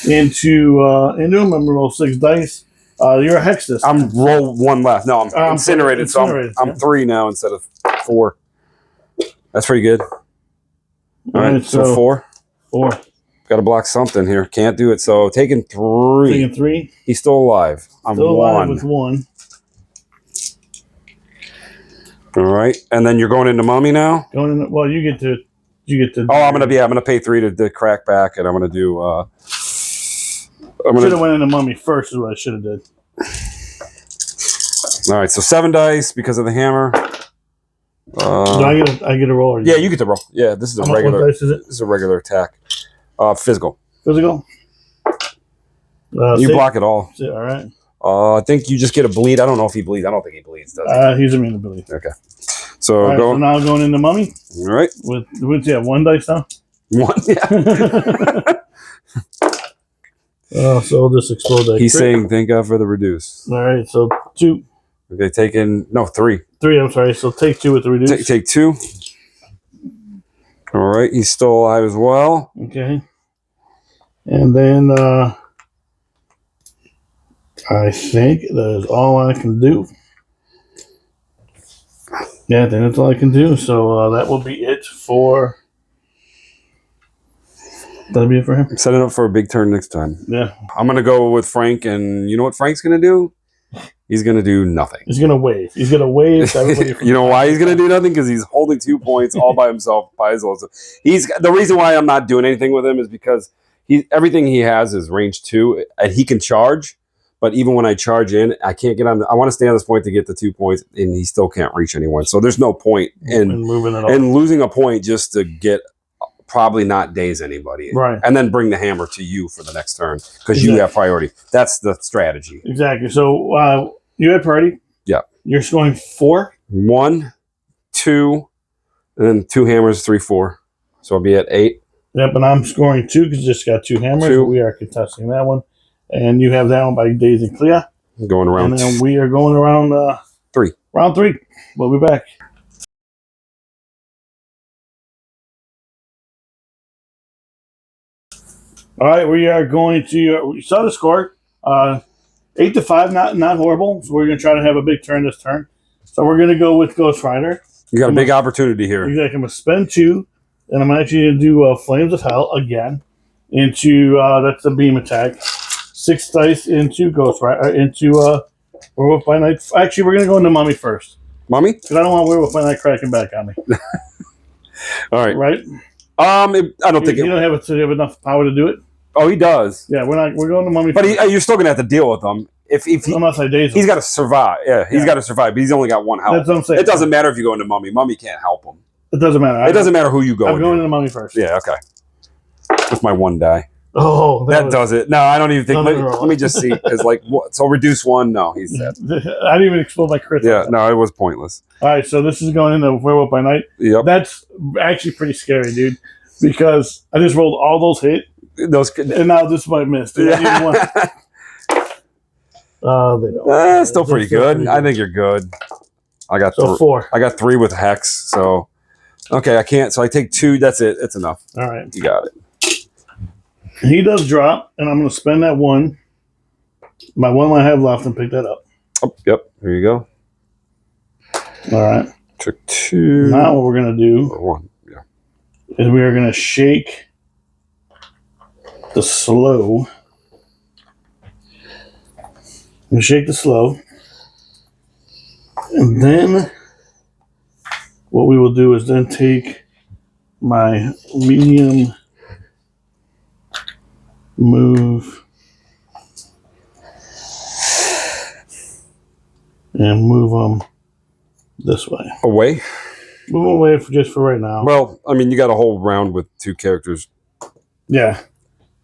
into him. I'm gonna roll 6 dice. You're a hex this time. I'm roll 1 left. No, I'm incinerated, so I'm 3 now instead of 4. That's pretty good. All right, so 4. 4. Got to block something here. Can't do it. So taking 3. Taking 3. He's still alive. I'm still 1. alive with 1. All right, and then you're going into mummy now. Going in. Well, you get to. Oh, I'm gonna pay 3 to crack back, and I'm gonna do. Should have went into mummy first. Is what I should have did. All right, so 7 dice because of the hammer. Do I get a roll? Yeah, you get to roll. Yeah, this is a regular. What dice is it? This is a regular attack. Physical. Physical. You block it all. All right. I think you just get a bleed. I don't know if he bleeds. I don't think he bleeds, does he? He's immune to bleed. Okay. So right, go. So now going into mummy. All right. With 1 dice now. 1. Yeah. So I'll just explode that. He's saying thank God for the reduce. All right. So 2. Okay, taking 3. 3. I'm sorry. So take 2 with the reduce. Take 2. All right. He's still alive as well. Okay. And then I think that is all I can do. Yeah, I think that's all I can do. So that will be it for. That'll be it for him. I'm setting up for a big turn next time. Yeah. I'm gonna go with Frank, and you know what Frank's gonna do? He's gonna do nothing. He's gonna wave. He's gonna wave to everybody. You know why he's gonna do nothing? Because he's holding 2 points all by himself by his own. He's the reason why I'm not doing anything with him is because everything he has is range 2, and he can charge. But even when I charge in, I can't get on. I want to stay on this point to get the 2 points, and he still can't reach anyone. So there's no point in moving it and losing a point just to get probably not daze anybody, right? And then bring the hammer to you for the next turn because you have priority. That's the strategy. Exactly. So you had priority. Yeah. You're scoring 4. 1, 2, and then 2 hammers, 3, 4. So I'll be at 8. Yep, and I'm scoring 2 because just got 2 hammers. 2. We are contesting that one. And you have that one by Days and Clea. Going around. And then we are going around 3. Round 3. We'll be back. All right, we are going to. We saw the score. 8-5, not horrible. So we're going to try to have a big turn this turn. So we're going to go with Ghost Rider. You got a big opportunity here. Exactly. I'm going to spend 2, and I'm actually going to do Flames of Hell again. Into that's the beam attack. 6 dice into Ghost Rider, into Werewolf by Night. Actually, we're going to go into Mummy first. Mummy? Because I don't want Werewolf by Night cracking back on me. All right. Right? I don't think... You don't have enough power to do it? Oh, he does. Yeah, we're going to Mummy but first. you're still going to have to deal with him. Unless I daze him. He's got to survive. Yeah, he's got to survive, but he's only got 1 health. That's what I'm saying. It doesn't matter if you go into Mummy. Mummy can't help him. It doesn't matter. It doesn't matter who you go I'm going into Mummy first. Yeah, okay. With my 1 die. Oh, that does it. No, I don't even think. No. Let me just see. Because so reduce 1. No, he's dead. I didn't even explode my crit. Yeah, no, it was pointless. All right, so this is going into Werewolf by Night. Yep. That's actually pretty scary, dude. Because I just rolled all those hits. And now this might miss. Dude. Yeah. They don't. Still pretty good. I think you're good. I got 4. I got 3 with Hex. So okay, I can't. So I take 2. That's it. It's enough. All right, you got it. He does drop, and I'm going to spend that 1. My 1 I have left, and pick that up. Oh, yep. Here you go. All right. Took 2. Now what we're going to do or 1. Yeah. Is we are going to shake the slow. We shake the slow. And then what we will do is then take my medium move and move them this way. Away? Move away just for right now. Well, I mean, you got a whole round with 2 characters. Yeah.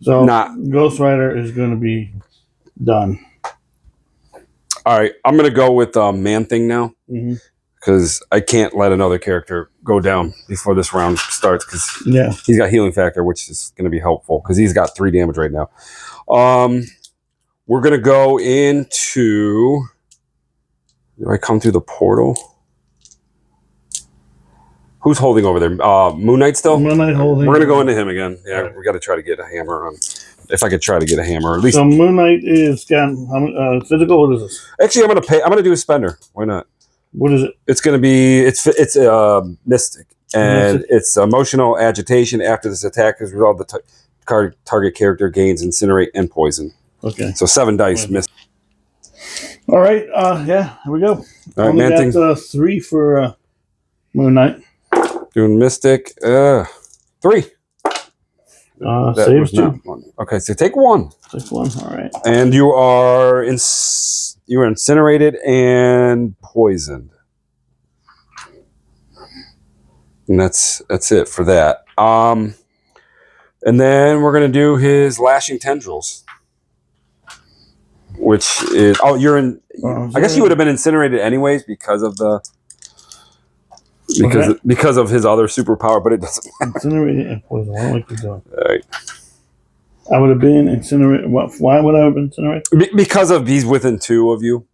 So Not. Ghost Rider is going to be done. All right, I'm going to go with Man Thing now. Because I can't let another character go down before this round starts. Because he's got healing factor, which is going to be helpful. Because he's got 3 damage right now. We're going to go into... Do I come through the portal? Who's holding over there? Moon Knight still? Moon Knight holding. We're going to go into him again. Yeah, we got to try to get a hammer on. If I could try to get a hammer, at least. So Moon Knight is got physical. What is this? Actually, I'm going to pay. I'm going to do a spender. Why not? What is it? It's going to be. It's mystic, and it's emotional agitation. After this attack is resolved, the target character gains incinerate and poison. Okay. So 7 dice. Mystic. All right. Yeah. Here we go. All right, Man Thing. 3 for Moon Knight. Doing mystic. 3. Saves 2. Okay, so take 1. Take 1. All right. And you are incinerated and poisoned. And that's it for that. And then we're gonna do his lashing tendrils, which is you're in. I guess you would have been incinerated anyways because of the. Because of his other superpower, but it doesn't matter. Incinerated and poison. I don't like what you're doing. All right. I would have been incinerated. Why would I have been incinerated? Because of he's within 2 of you.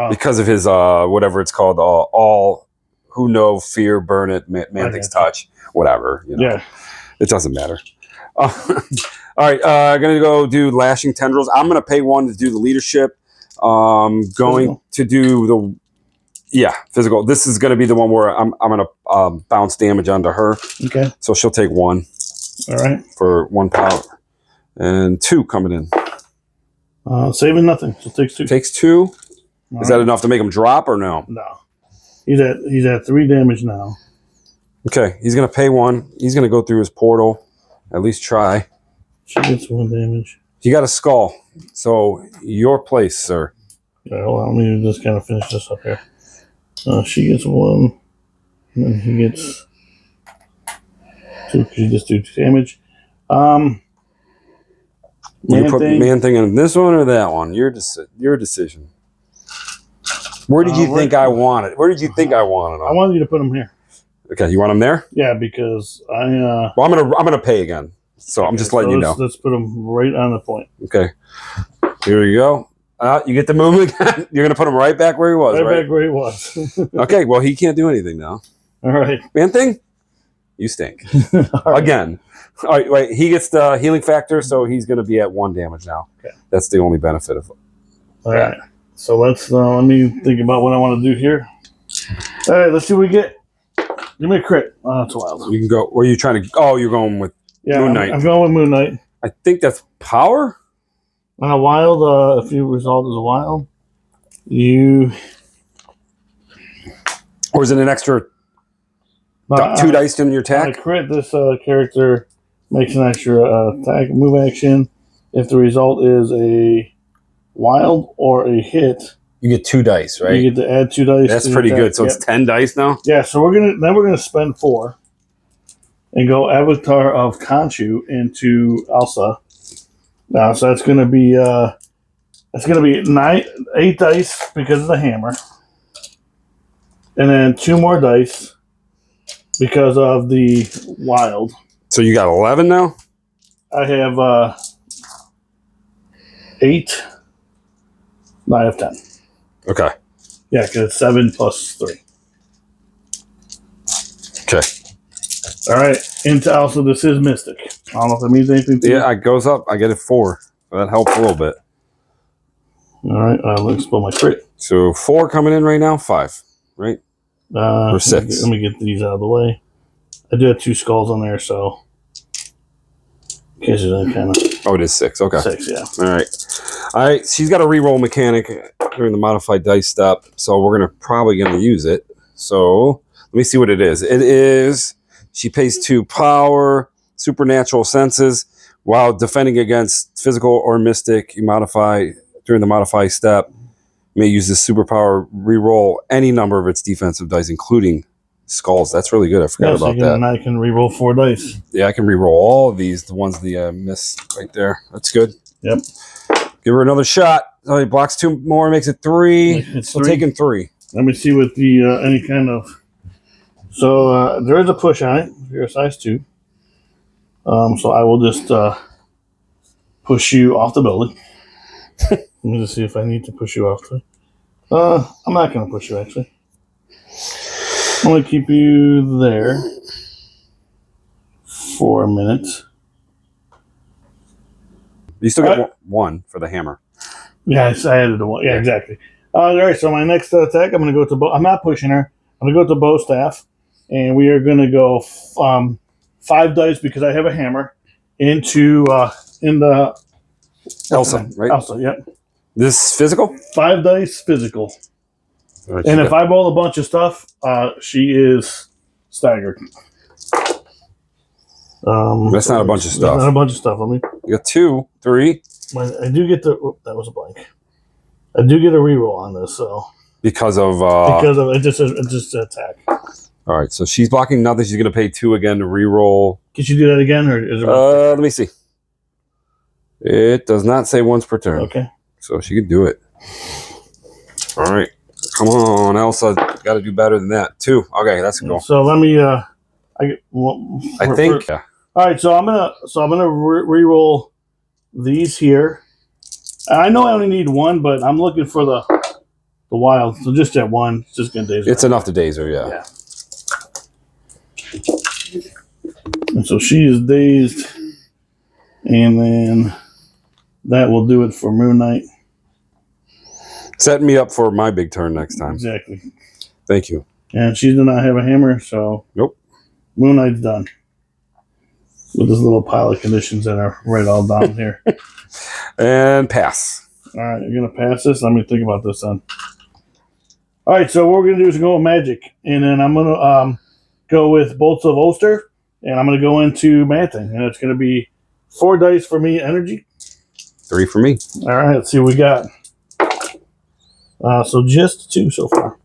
Because of his whatever it's called, all who know fear, burn it, man things touch, whatever. You know. Yeah. It doesn't matter. All right, I'm gonna go do lashing tendrils. I'm gonna pay 1 to do the leadership. Going to do the. Yeah, physical. This is going to be the one where I'm going to bounce damage onto her. Okay. So she'll take 1. All right. For 1 power. And 2 coming in. Saving nothing. So takes 2. Takes 2. Is that enough to make him drop or no? No. He's at 3 damage now. Okay. He's going to pay 1. He's going to go through his portal. At least try. She gets 1 damage. You got a skull. So your place, sir. All right, hold on. Let me just kind of finish this up here. She gets 1, and then he gets 2 because you just do 2 damage. You put Man Thing in this one or that one? Your decision. Where did you think I wanted? Where did you think I wanted him? I wanted you to put him here. Okay, you want him there? Yeah, because well, I'm gonna pay again. So I'm just letting you know. Let's put him right on the point. Okay. Here you go. You get the move again. You're going to put him right back where he was, right? Back where he was. Okay, well, he can't do anything now. All right. Man Thing, you stink. Again. All right, wait. He gets the healing factor, so he's going to be at 1 damage now. Okay. That's the only benefit of it. All right. So let me think about what I want to do here. All right, let's see what we get. Give me a crit. Oh, that's wild. You can go. Where are you trying to? Oh, you're going with Moon Knight. I'm going with Moon Knight. I think that's power. On a wild, if you result as a wild, or is it an extra 2 dice in your attack? On a crit, this character makes an extra attack move action. If the result is a wild or a hit, you get 2 dice, right? You get to add 2 dice. That's pretty good. So it's 10 dice now. Yeah. So we're gonna spend 4 and go Avatar of Khonshu into Elsa. Now, so that's gonna be 8 dice because of the hammer, and then 2 more dice because of the wild. So you got 11 now? I have 8. No, I have 10. Okay. Yeah, because it's 7 plus 3. Okay. All right. Into also, this is Mystic. I don't know if that means anything to you. Yeah, it goes up. I get it 4. So that helps a little bit. All right. Let's pull my crit. So 4 coming in right now? 5, right? Or 6. Let me get these out of the way. I do have 2 skulls on there, so in case there's any kind of... Oh, it is 6. Okay. 6, yeah. All right. She's got a reroll mechanic during the modified dice step, so we're probably going to use it. So let me see what it is. It is, she pays 2 power, supernatural senses, while defending against physical or mystic. You modify during the modify step. May use this superpower reroll any number of its defensive dice, including skulls. That's really good. I forgot about that. And I can re-roll 4 dice. Yeah, I can re-roll all of these. The ones the missed right there. That's good. Yep. Give her another shot. Oh, he blocks 2 more, makes it 3. It's so 3. taking 3. Let me see what the any kind of. So there is a push on it. You're a size 2. So I will just push you off the building. Let me just see if I need to push you off. I'm not going to push you actually. I'm going to keep you there for a minute. You still get 1 for the hammer. Yeah, I added the 1. Yeah, exactly. All right, so my next attack, I'm going to go to bow. I'm not pushing her. I'm going to go to bow staff, and we are going to go 5 dice because I have a hammer into in the Elsa, right? Elsa, yep. This physical? 5 dice physical. Right, And if I roll a bunch of stuff, she is staggered. That's not a bunch of stuff. Not a bunch of stuff. Let me. You got 2, 3. I do get the. Oh, that was a blank. I do get a reroll on this, so because of it just attack. All right, so she's blocking nothing. She's going to pay 2 again to reroll. Can you do that again, or is it? Let me see. It does not say once per turn. Okay. So she can do it. All right. Come on, Elsa. Got to do better than that. 2. Okay, that's cool. So let me. Yeah. All right, so I'm gonna reroll these here. I know I only need 1, but I'm looking for the wild. So just that 1, it's just gonna daze her. It's enough to daze her, yeah. And so she is dazed, and then that will do it for Moon Knight. Setting me up for my big turn next time. Exactly. Thank you. And she does not have a hammer, so nope. Moon Knight's done. With this little pile of conditions that are right all down here. And pass. All right, you're going to pass this? Let me think about this then. All right, so what we're going to do is go with magic. And then I'm going to go with Bolts of Ulster. And I'm going to go into Man-Thing. And it's going to be 4 dice for me, energy. 3 for me. All right, let's see what we got. So just 2 so far.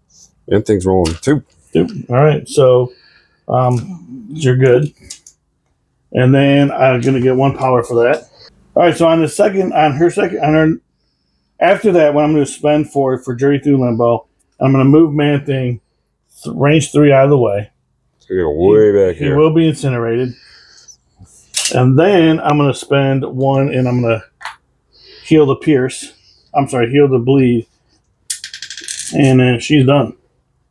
Man-Thing's rolling 2. 2. All right, so you're good. And then I'm going to get 1 power for that. All right, so after that, what I'm going to spend for Jury Through Limbo, I'm going to move Man-Thing range 3 out of the way. So you go way back here. He will be incinerated. And then I'm going to spend 1, and I'm going to heal the pierce. I'm sorry, heal the bleed. And then she's done.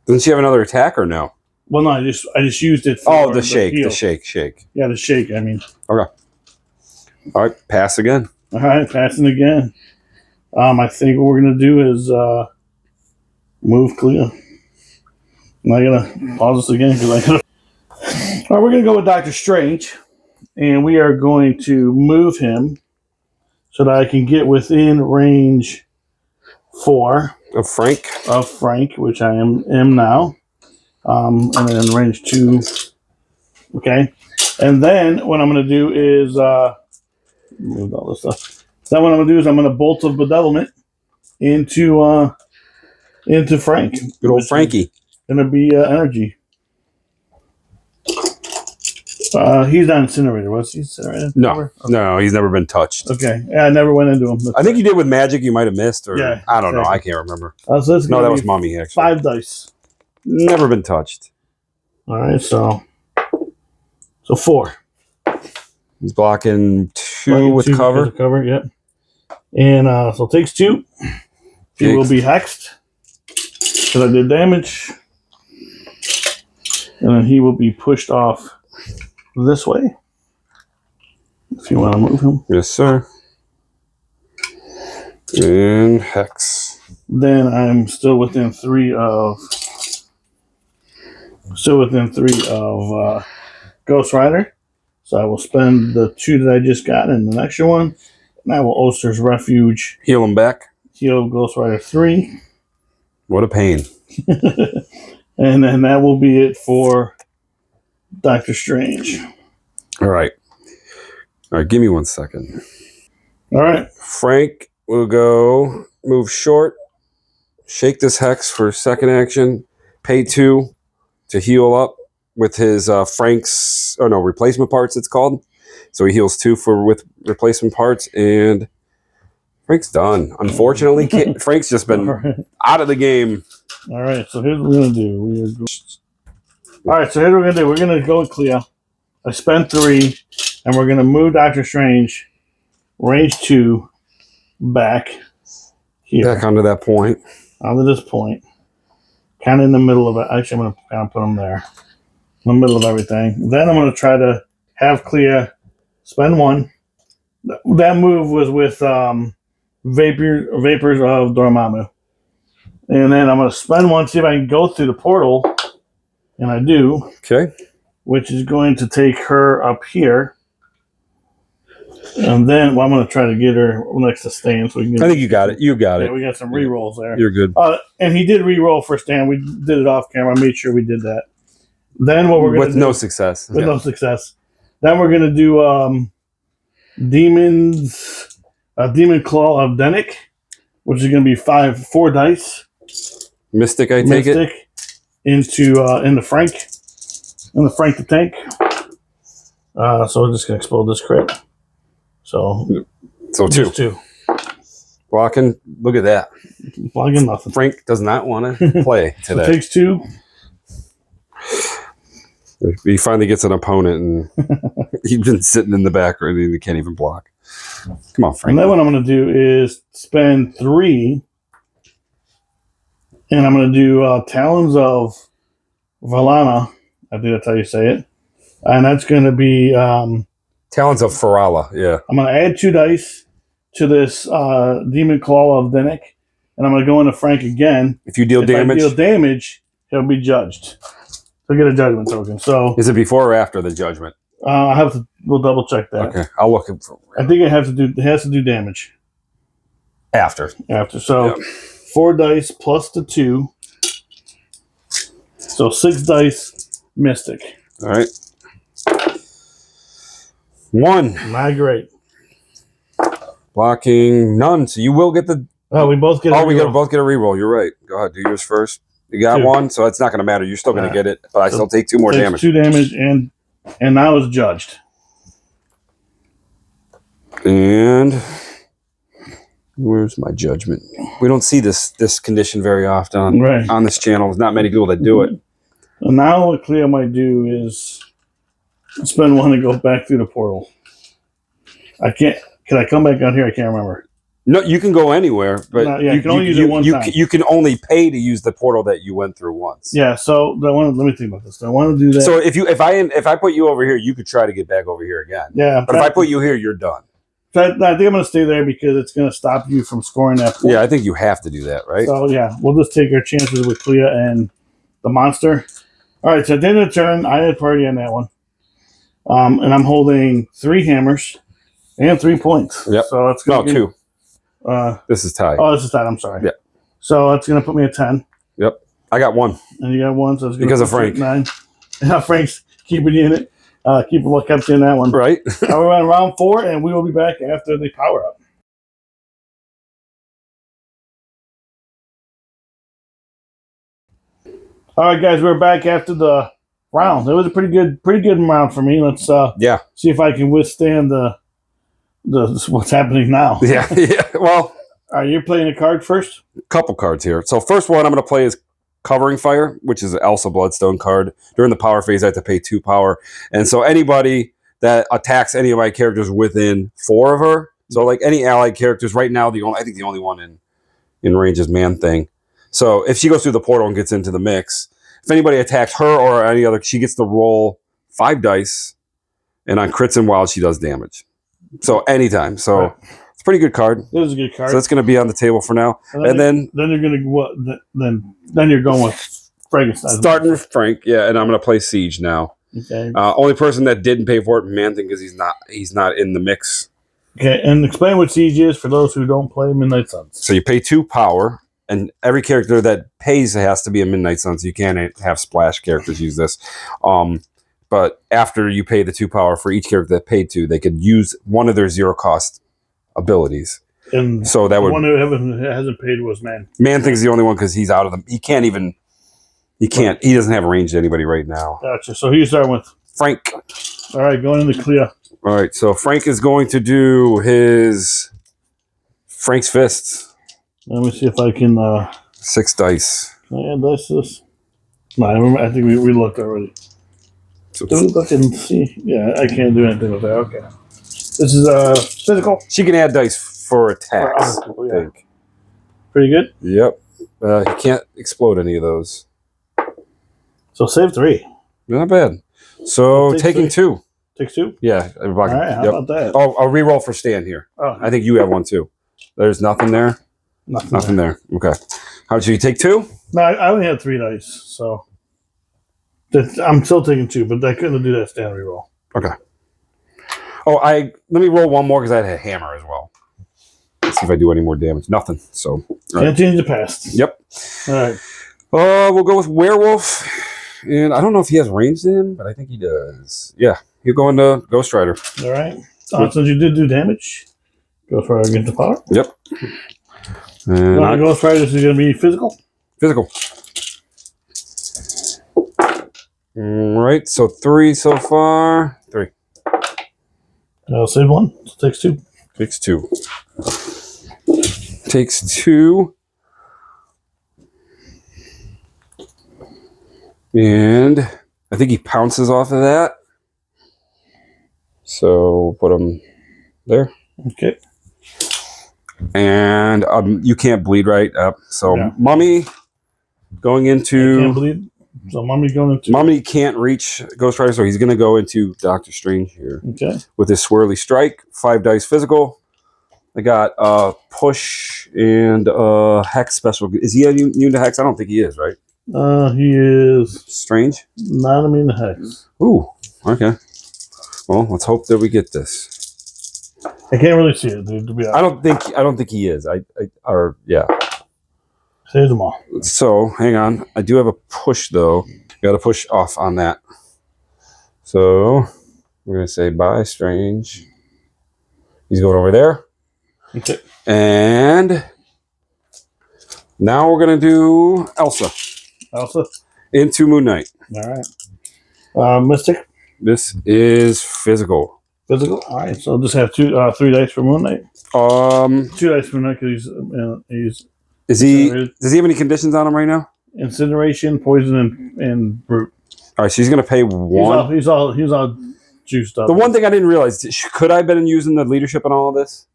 Doesn't she have another attack or no? Well, no, I just used it for the shake. heal. The shake. Yeah, the shake, I mean. Okay. All right, pass again. All right, passing again. I think what we're going to do is move Clea. I'm not going to pause this again because I got to. All right, we're going to go with Doctor Strange. And we are going to move him so that I can get within range 4 of Frank, which I am now. And then range 2. Okay. And then what I'm going to do is move all this stuff. Then what I'm going to do is I'm going to Bolt of Bedevilment into Frank. Good old Frankie. Going to be energy. He's not incinerated, was he? Incinerated? No, no, he's never been touched. Okay, yeah, I never went into him. I think you did with magic. You might have missed, or yeah, I don't know. I can't remember. So no, that was Mummy. Actually, 5 dice. Never been touched. All right, so 4. He's blocking 2 with cover. Cover, yep. And so it takes 2. He will be hexed because I did damage, and then he will be pushed off this way. If you want to move him. Yes, sir. And hex. Then I'm still within 3 of Ghost Rider. So I will spend the 2 that I just got in the extra one. And I will Ulster's Refuge. Heal him back. Heal Ghost Rider 3. What a pain. And then that will be it for Doctor Strange. All right. All right, give me 1 second. All right. Frank will go move short. Shake this hex for second action. Pay 2. to heal up with his Frank's, oh no, replacement parts it's called. So he heals 2 with replacement parts, and Frank's done. Unfortunately, Frank's just been out of the game. All right, so here's what we're going to do. All right, so here's what we're going to do. We're going to go with Clea. I spent 3, and we're going to move Doctor Strange, range 2, back here. Back onto that point. Onto this point. Kind of in the middle of it. Actually, I'm going to kind of put him there. In the middle of everything. Then I'm going to try to have Clea spend 1. That move was with Vapors of Dormammu. And then I'm going to spend 1, see if I can go through the portal. And I do. Okay. Which is going to take her up here. And then I'm going to try to get her next to Stan. So we can I think you got it. You got it. We got some re-rolls there. You're good. And he did re-roll for Stan. We did it off camera. I made sure we did that. Then what we're going to do... With no success. With no success. Then we're going to do Demon Claw of Dennick, which is going to be 4 dice. Mystic, I take it. Into Frank. In the Frank the Tank. So we're just going to explode this crit. So 2. Blocking. Look at that. Blocking nothing. Frank does not want to play today. So takes 2. He finally gets an opponent, and he's been sitting in the back, and he can't even block. Come on, Frank. And then what I'm going to do is spend 3, and I'm going to do Talons of Valana. I think that's how you say it. And that's going to be... Talons of Farala, yeah. I'm going to add 2 dice to this Demon Claw of Dennick, and I'm going to go into Frank again. If you deal damage... If I deal damage, he'll be judged. So get a judgment token. So is it before or after the judgment? I have to. We'll double check that. Okay, I'll look for. I think it has to do damage After. So 4 dice plus the 2. So 6 dice. Mystic. All right. 1. Not great. Blocking none. So you will get the. Oh, we both get. We both get a reroll. You're right. Go ahead. Do yours first. You got 1, so it's not going to matter. You're still going to get it, but I still take 2 more damage. 2 damage, and now it's judged. And where's my judgment? We don't see this condition very often on this channel. There's not many people that do it. And now what Clea might do is spend 1 and go back through the portal. I can't. Can I come back out here? I can't remember. No, you can go anywhere, but you can only use it 1 time. You can only pay to use the portal that you went through once. Yeah, so let me think about this. I want to do that. So if I put you over here, you could try to get back over here again. Yeah, but if I put you here, you're done. So I think I'm going to stay there because it's going to stop you from scoring that point. Yeah, I think you have to do that, right? So yeah, we'll just take our chances with Clea and the monster. All right, so at the end of the turn, I had party on that one, and I'm holding 3 hammers and 3 points. Yep. So it's going to 2. This is tied. Oh, this is tied. I'm sorry. Yeah. So it's going to put me at 10. Yep. I got 1. And you got 1, so it's because of Frank. 9. Yeah, Frank's keeping you in it. Keeping what kept you in that one. Right. Now we're on round 4, and we will be back after the power up. All right, guys, we're back after the round. It was a pretty good round for me. Let's see if I can withstand the what's happening now. Yeah. Well, all right, you're playing a card first? A couple cards here. So first one I'm going to play is Covering Fire, which is an Elsa Bloodstone card. During the power phase, I have to pay 2 power. And so anybody that attacks any of my characters within 4 of her, so like any allied characters, right now, I think the only one in range is Man-Thing. So if she goes through the portal and gets into the mix, if anybody attacks her or any other, she gets to roll 5 dice, and on crits and wilds, she does damage. So anytime. So it's a pretty good card. It is a good card. So that's going to be on the table for now. And then you're going to then you're going with Frankenstein. Starting with Frank, yeah, and I'm going to play Siege now. Okay. Only person that didn't pay for it, Man-Thing, because he's not in the mix. Okay, and explain what Siege is for those who don't play Midnight Suns. So you pay 2 power, and every character that pays has to be a Midnight Suns. You can't have splash characters use this. But after you pay the 2 power for each character that paid 2, they could use one of their 0 cost abilities. And so that would one who hasn't paid was Man. Man-Thing's the only one because he's out of them. He can't even He can't. He doesn't have range to anybody right now. Gotcha. So who you starting with? Frank. All right, going into clear. All right, so Frank is going to do Frank's fists. Let me see if I can 6 dice. can I add dice to this? No, I think we looked already. So Did we look and see? Yeah, I can't do anything with that. Okay. This is physical. she can add dice for attacks. For other people, I yeah. think. Pretty good. Yep. He can't explode any of those. So save 3. Not bad. So Takes taking 3. 2. Takes 2. Yeah. All right. How about that? Oh, I'll re-roll for Stan here. Oh, I think you have one too. There's nothing there. nothing Nothing there. Okay. How much do you take? 2? No, I only had 3 dice, so I'm still taking 2, but I couldn't do that stand reroll. Okay. Oh, let me roll one more because I had a hammer as well. Let's see if I do any more damage. Nothing. So Can't change the past. Yep. All right. We'll go with werewolf, and I don't know if he has range in him, but I think he does. Yeah, he'll go into Ghost Rider. All right. Since you did do damage, go for against the power. Yep. And Ghost Rider is going to be physical. physical. All right. So 3 so far. 3. I'll save 1. So it takes 2. Takes 2. Takes 2. And I think he pounces off of that. So put him there. Okay. And you can't bleed, right? So Yeah. Mummy going into... Can't bleed. So Mummy going into... Mummy can't reach Ghost Rider, so he's going to go into Doctor Strange here. Okay. With his swirly strike. 5 dice physical. I got push and hex special. Is he immune to hex? I don't think he is, right? He is Strange? not immune to hex. Ooh, okay. Well, let's hope that we get this. I can't really see it, dude, to be honest. I don't think he is. Yeah. Save them all. So, hang on. I do have a push though. Got to push off on that. So, we're going to say bye, Strange. He's going over there. Okay. And now we're going to do Elsa. Elsa? Into Moon Knight. All right. Mystic? This is physical. Physical? All right. So I'll just have 3 dice for Moon Knight. 2 dice for Moon Knight because he's does he have any conditions on him right now? incineration, poison, and brute. All right, so he's going to pay 1. He's all juiced up. The one thing I didn't realize, could I have been using the leadership and all of this?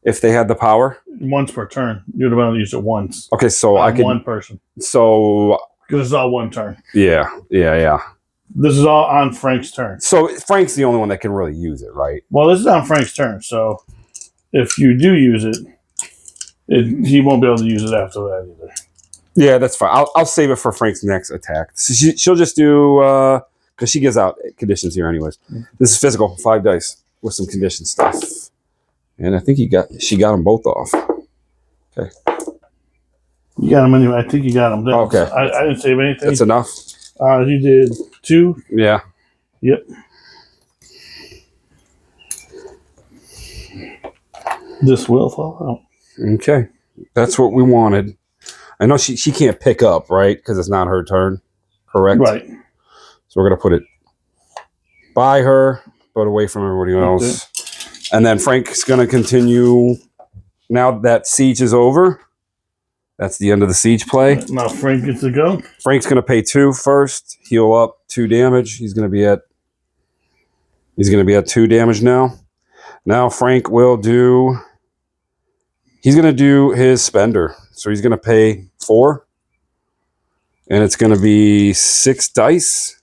If they had the power? Once per turn. You'd have only used it once. Okay, so I could... one person. So... Because it's all one turn. Yeah. This is all on Frank's turn. So Frank's the only one that can really use it, right? Well, this is on Frank's turn, so if you do use it, he won't be able to use it after that either. Yeah, that's fine. I'll save it for Frank's next attack. So she'll just do... Because she gives out conditions here anyways. This is physical. 5 dice with some condition stuff. And I think she got them both off. Okay. You got him anyway. I think you got him. Okay. I didn't save anything. That's enough. He did 2. Yeah. Yep. This will fall out. Okay. That's what we wanted. I know she can't pick up, right? Because it's not her turn. Correct? Right. So we're going to put it by her, but away from everybody else. Okay. And then Frank's going to continue. Now that siege is over. That's the end of the siege play. Now Frank gets to go. Frank's going to pay 2 first. Heal up 2 damage. He's going to be at 2 damage now. Now Frank will do... He's going to do his spender. So he's going to pay 4. And it's going to be 6 dice.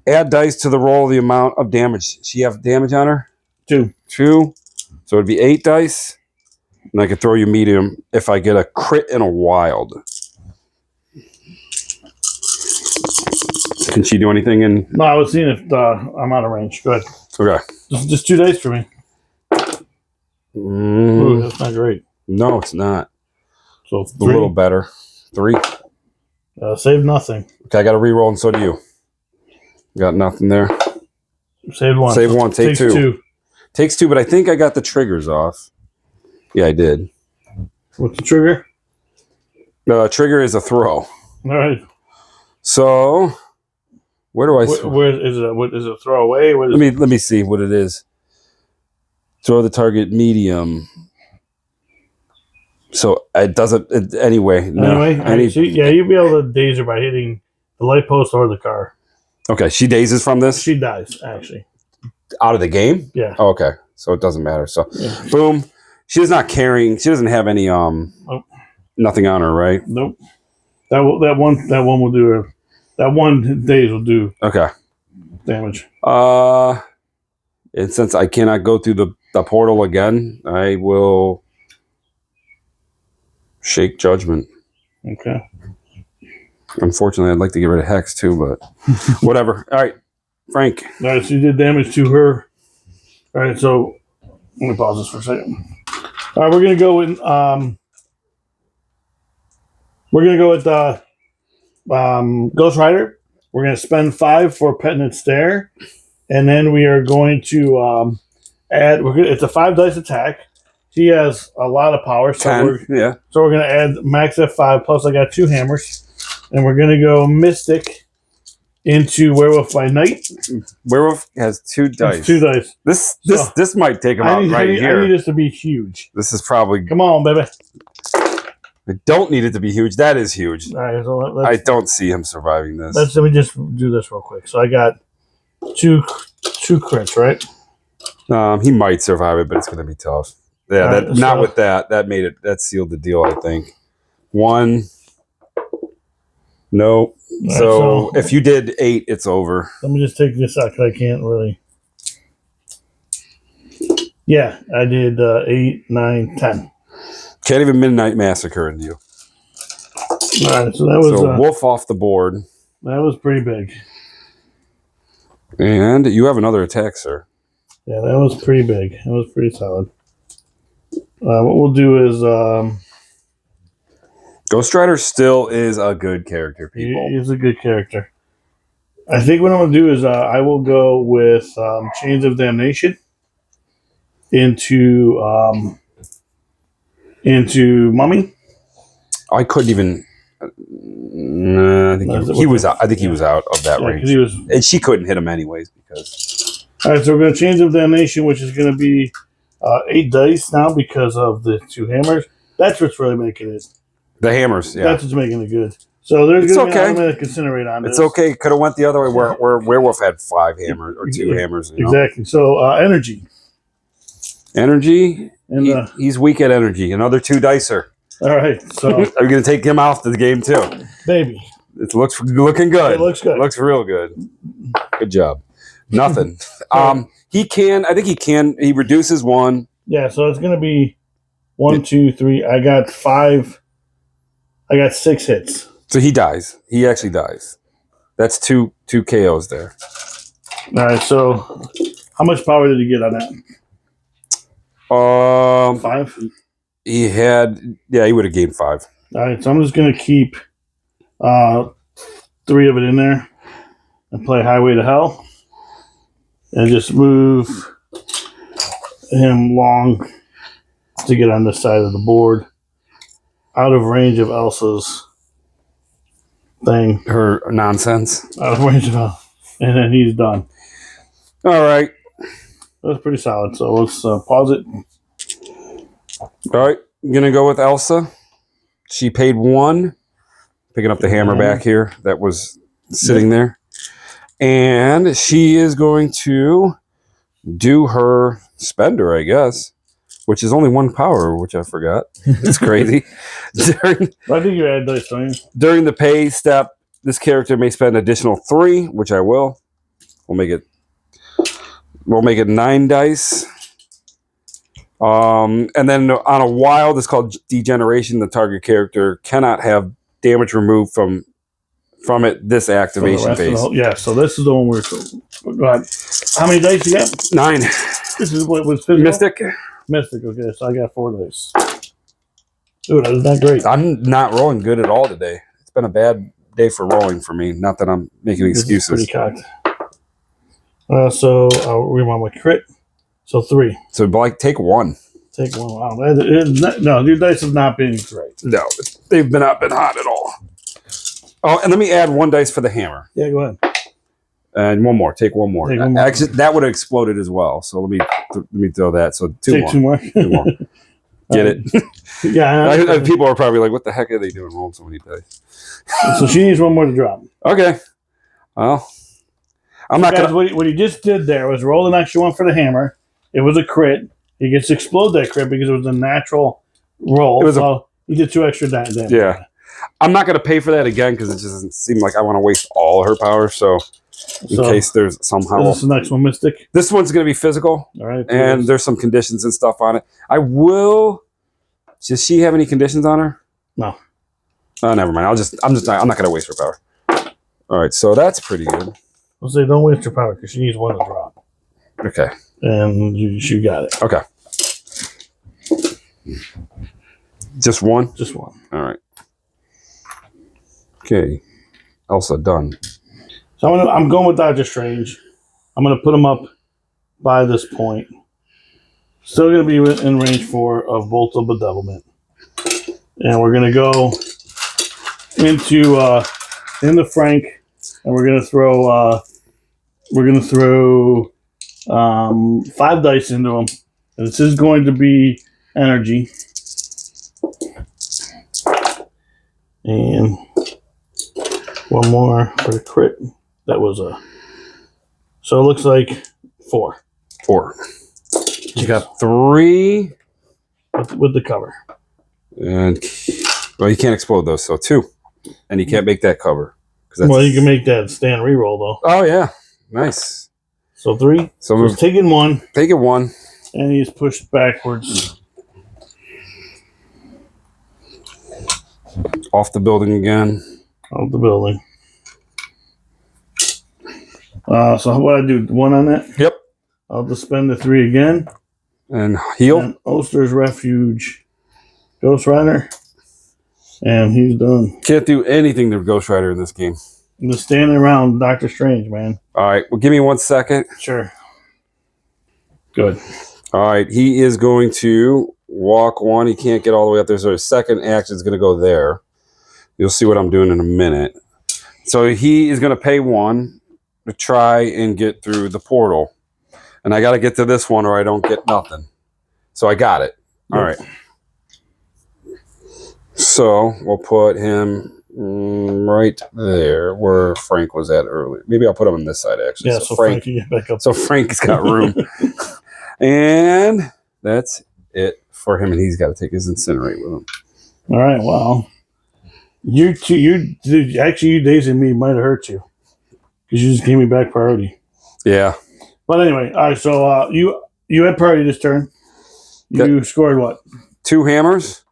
Add dice to the roll the amount of damage. She have damage on her? 2. So it'd be 8 dice. And I could throw you medium if I get a crit and a wild. Can she do anything in... No, I was seeing if I'm out of range. Go ahead. Okay. Just 2 dice for me. Ooh, that's not great. No, it's not. So 3. A little better. 3. Save nothing. Okay, I got to re-roll, and so do you. Got nothing there. Save 1. Save 1. Take 2. 2. Takes 2, but I think I got the triggers off. Yeah, I did. What's the trigger? The trigger is a throw. All right. So, where do I? Where is it? What is it? Throw away? Let me see what it is. Throw the target medium. So it doesn't. Anyway, no. Anyway, you'll be able to daze her by hitting the light post or the car. Okay, she dazes from this. She dies actually. Out of the game. Yeah. Oh, okay, so it doesn't matter. So, boom. She's not carrying. She doesn't have any nothing on her, right? Nope. That one will do her. That one daze will do damage. And since I cannot go through the portal again, I will shake judgment. Okay. Unfortunately, I'd like to get rid of Hex too, but whatever. All right, Frank. All right, so you did damage to her. All right, so let me pause this for a second. All right, we're gonna go with Ghost Rider. We're gonna spend 5 for Penitent Stare, and then we are going to add. It's a 5 dice attack. He has a lot of power, so 10, so we're gonna add max F5. Plus, I got 2 hammers, and we're gonna go Mystic into Werewolf by Night. Werewolf has 2 dice. That's 2 dice. This might take him out here. I need this to be huge. This is probably. Come on, baby. I don't need it to be huge. That is huge. All right, so I don't see him surviving this. Let me just do this real quick. So I got two crits, right? He might survive it, but it's going to be tough. Yeah, not with that. That made it. That sealed the deal, I think. 1. No. Right, so if you did 8, it's over. Let me just take this out because I can't really. Yeah, I did 8, 9, 10. Can't even Midnight Massacre into you. All right, so that was Wolf off the board. That was pretty big. And you have another attack, sir. Yeah, that was pretty big. That was pretty solid. What we'll do is Ghost Rider still is a good character, people. He is a good character. I think what I'm going to do is I will go with Chains of Damnation into Mummy. I couldn't even. I think he was out. I think he was out of that range. And she couldn't hit him anyways because. All right, so we're going to Chains of Damnation, which is going to be 8 dice now because of the 2 hammers. That's what's really making it. The hammers, yeah. That's what's making it good. So there's going to be an element to consider on this. It's okay. Could have went the other way where Werewolf had 5 hammers or 2 hammers. You know? Exactly. So energy. Energy. And he's weak at energy. Another 2 dicer. All right. So are you going to take him off the game too? Baby. It looks looking good. It looks good. It looks real good. Good job. Nothing. He can. I think he can. He reduces 1. Yeah. So it's going to be 1, 2, 3. I got 5. I got 6 hits. So he dies. He actually dies. That's two KOs there. All right. So how much power did he get on that? 5. He had. Yeah, he would have gained 5. All right. So I'm just going to keep 3 of it in there and play Highway to Hell, and just move him long to get on this side of the board, out of range of Elsa's thing. Her nonsense. Out of range of Elsa. And then he's done. All right. That's pretty solid. So let's pause it. All right. I'm going to go with Elsa. She paid 1. Picking up the hammer back here that was sitting there. And she is going to do her spender, I guess, which is only 1 power, which I forgot. It's crazy. I think you add dice, don't you? During the pay step, this character may spend additional 3, which I will. We'll make it 9 dice. And then on a wild, it's called Degeneration. The target character cannot have damage removed from it this activation phase. So this is the one we're. Go ahead. How many dice you got? 9. This is what was physical? Mystic. Okay, so I got 4 dice. Dude, that is not great. I'm not rolling good at all today. It's been a bad day for rolling for me. Not that I'm making excuses. This is pretty cocked. So I'll rewind my crit. So 3. So take 1. Take 1. Wow. No, your dice have not been great. No, they've not been hot at all. Oh, and let me add 1 dice for the hammer. Yeah, go ahead. And one more. Take one more. Take one more. Actually, that would have exploded as well. So let me throw that. So two Take more. 2 more. 2 more. Get it? Yeah. People are probably like, "What the heck are they doing? Rolling so many dice." So she needs 1 more to drop. Okay. Well, I'm not guys, gonna. what he just did there was roll an extra 1 for the hammer. It was a crit. He gets to explode that crit because it was a natural roll. It was he did 2 extra damage. Yeah. I'm not going to pay for that again because it just doesn't seem like I want to waste all her power. So, in case there's somehow. Is this the next one, Mystic? This one's going to be physical. All right. And there's some conditions and stuff on it. I will. Does she have any conditions on her? No. Oh, never mind. I'm not going to waste her power. All right. So that's pretty good. I'll say don't waste your power because she needs 1 to drop. Okay. And you got it. Okay. Just 1? Just 1. All right. Okay. Elsa, done. So I'm going with Doctor Strange. I'm going to put him up by this point. Still going to be in range 4 of Bolt of Bedevilment. And we're going to go into Frank, and we're going to throw 5 dice into him. And this is going to be energy. And 1 more for the crit. That was so it looks like 4. 4. You got 3 with the cover. And well, you can't explode those, so 2, and you can't make that cover. Well, you can make that stand reroll though. Oh yeah, nice. So 3. So he's taking 1. Taking 1, and he's pushed backwards. Off the building again. Off the building. So what I do? 1 on that? Yep. I'll just spend the 3 again. And heal. And Ulster's Refuge. Ghost Rider. And he's done. Can't do anything to Ghost Rider in this game. I'm just standing around Doctor Strange, man. All right. Well, give me 1 second. Sure. Good. All right. He is going to walk 1. He can't get all the way up there. So his second action is going to go there. You'll see what I'm doing in a minute. So he is going to pay 1 to try and get through the portal. And I got to get to this one or I don't get nothing. So I got it. All right. So we'll put him right there where Frank was at earlier. Maybe I'll put him on this side, actually. Yeah, so Frank can get back up. So Frank's got room. And that's it for him. And he's got to take his incinerate with him. All right, well. You Daisy and me might have hurt you. Because you just gave me back priority. Yeah. But anyway, all right, so you had priority this turn. You scored what? 2 hammers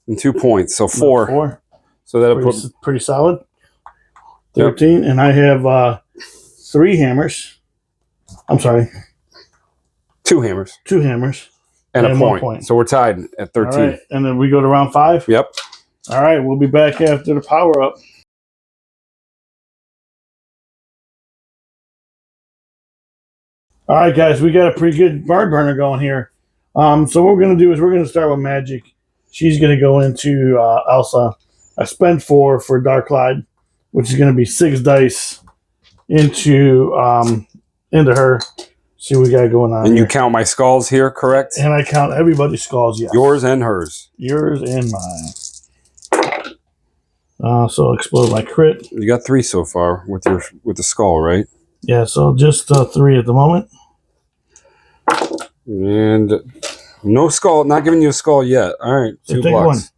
and 2 points. So 4. 4. So that'll pretty solid. 13. Yep. And I have 3 hammers. I'm sorry. 2 hammers. 2 hammers. And a point. So we're tied at 13. All right. And then we go to round 5? Yep. All right, we'll be back after the power up. All right, guys, we got a pretty good barn burner going here. So what we're going to do is we're going to start with Magic. She's going to go into Elsa. I spent 4 for Dark Clyde, which is going to be 6 dice into her. See what we got going on. And you count my skulls here, correct? And I count everybody's skulls, yes. Yours and hers. Yours and mine. So I'll explode my crit. You got 3 so far with the skull, right? Yeah, so just 3 at the moment. And no skull. Not giving you a skull yet. All right, 2 blocks.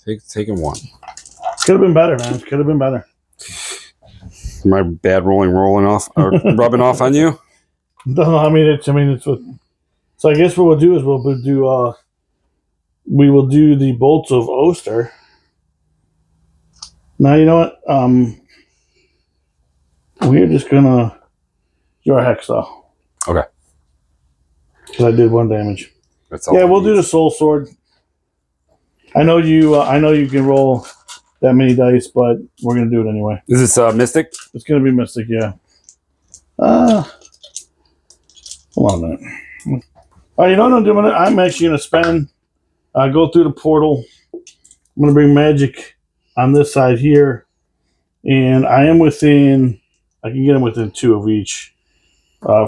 1. Taking 1. Could have been better, man. Could have been better. My bad rolling off or rubbing off on you? No, I mean it's what. So I guess what we'll do is we will do the bolts of Oster. Now you know what? We're just gonna do our hex though. Okay. Because I did 1 damage. That's all. Yeah, we'll do the soul sword. I know you. I know you can roll that many dice, but we're gonna do it anyway. Is this Mystic? It's gonna be Mystic, yeah. Hold on a minute. All right, you know what I'm doing? I'm actually gonna spend. Go through the portal. I'm gonna bring Magic on this side here, And I am within. I can get him within 2 of each.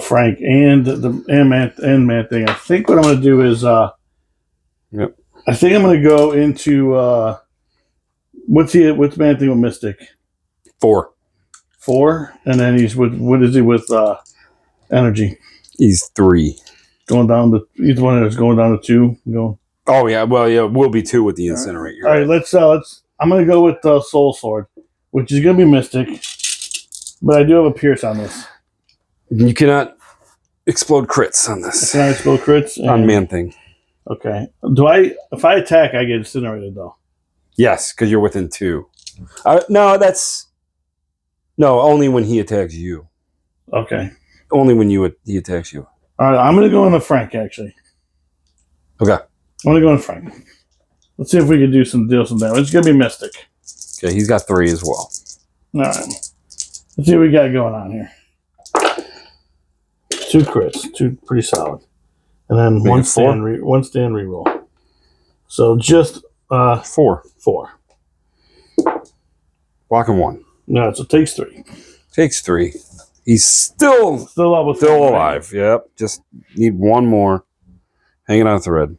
Frank and Man Thing. I think what I'm going to do is. Yep. I think I'm going to go into. What's Man Thing with Mystic? 4. 4, and then he's with. What is he with? Energy. He's 3. Going down to. He's the one that's going down to 2. Going. Oh yeah, well yeah, we'll be 2 with the Incinerate. All right, let's. I'm going to go with Soul Sword, which is going to be Mystic, but I do have a Pierce on this. You cannot explode crits on this. I cannot explode crits On Man Thing. Okay. Do I? If I attack, I get incinerated though. Yes, because you're within 2. No, only when he attacks you. Okay. Only when he attacks you. All right, I'm going to go into Frank actually. Okay. I'm going to go into Frank. Let's see if we can deal some damage. It's going to be Mystic. Okay, he's got 3 as well. All right. Let's see what we got going on here. 2 crits, 2 pretty solid, and then one stand reroll. So just 4. 4. Blocking 1. No, so it takes 3. Takes 3. He's still alive. Yep. Just need 1 more. Hanging on a thread.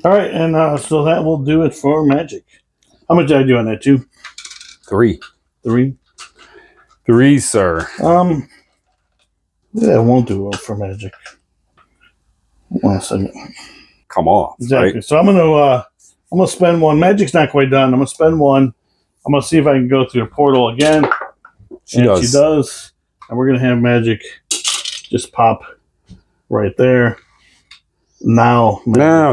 All right, and so that will do it for magic. How much did I do on that? 2? 3. 3. 3, sir. Yeah, it won't do well for magic. 1 second. Come on. Exactly. Right? So I'm gonna spend 1. Magic's not quite done. I'm gonna spend 1. I'm gonna see if I can go through a portal again. She does. And we're gonna have magic just pop right there. Now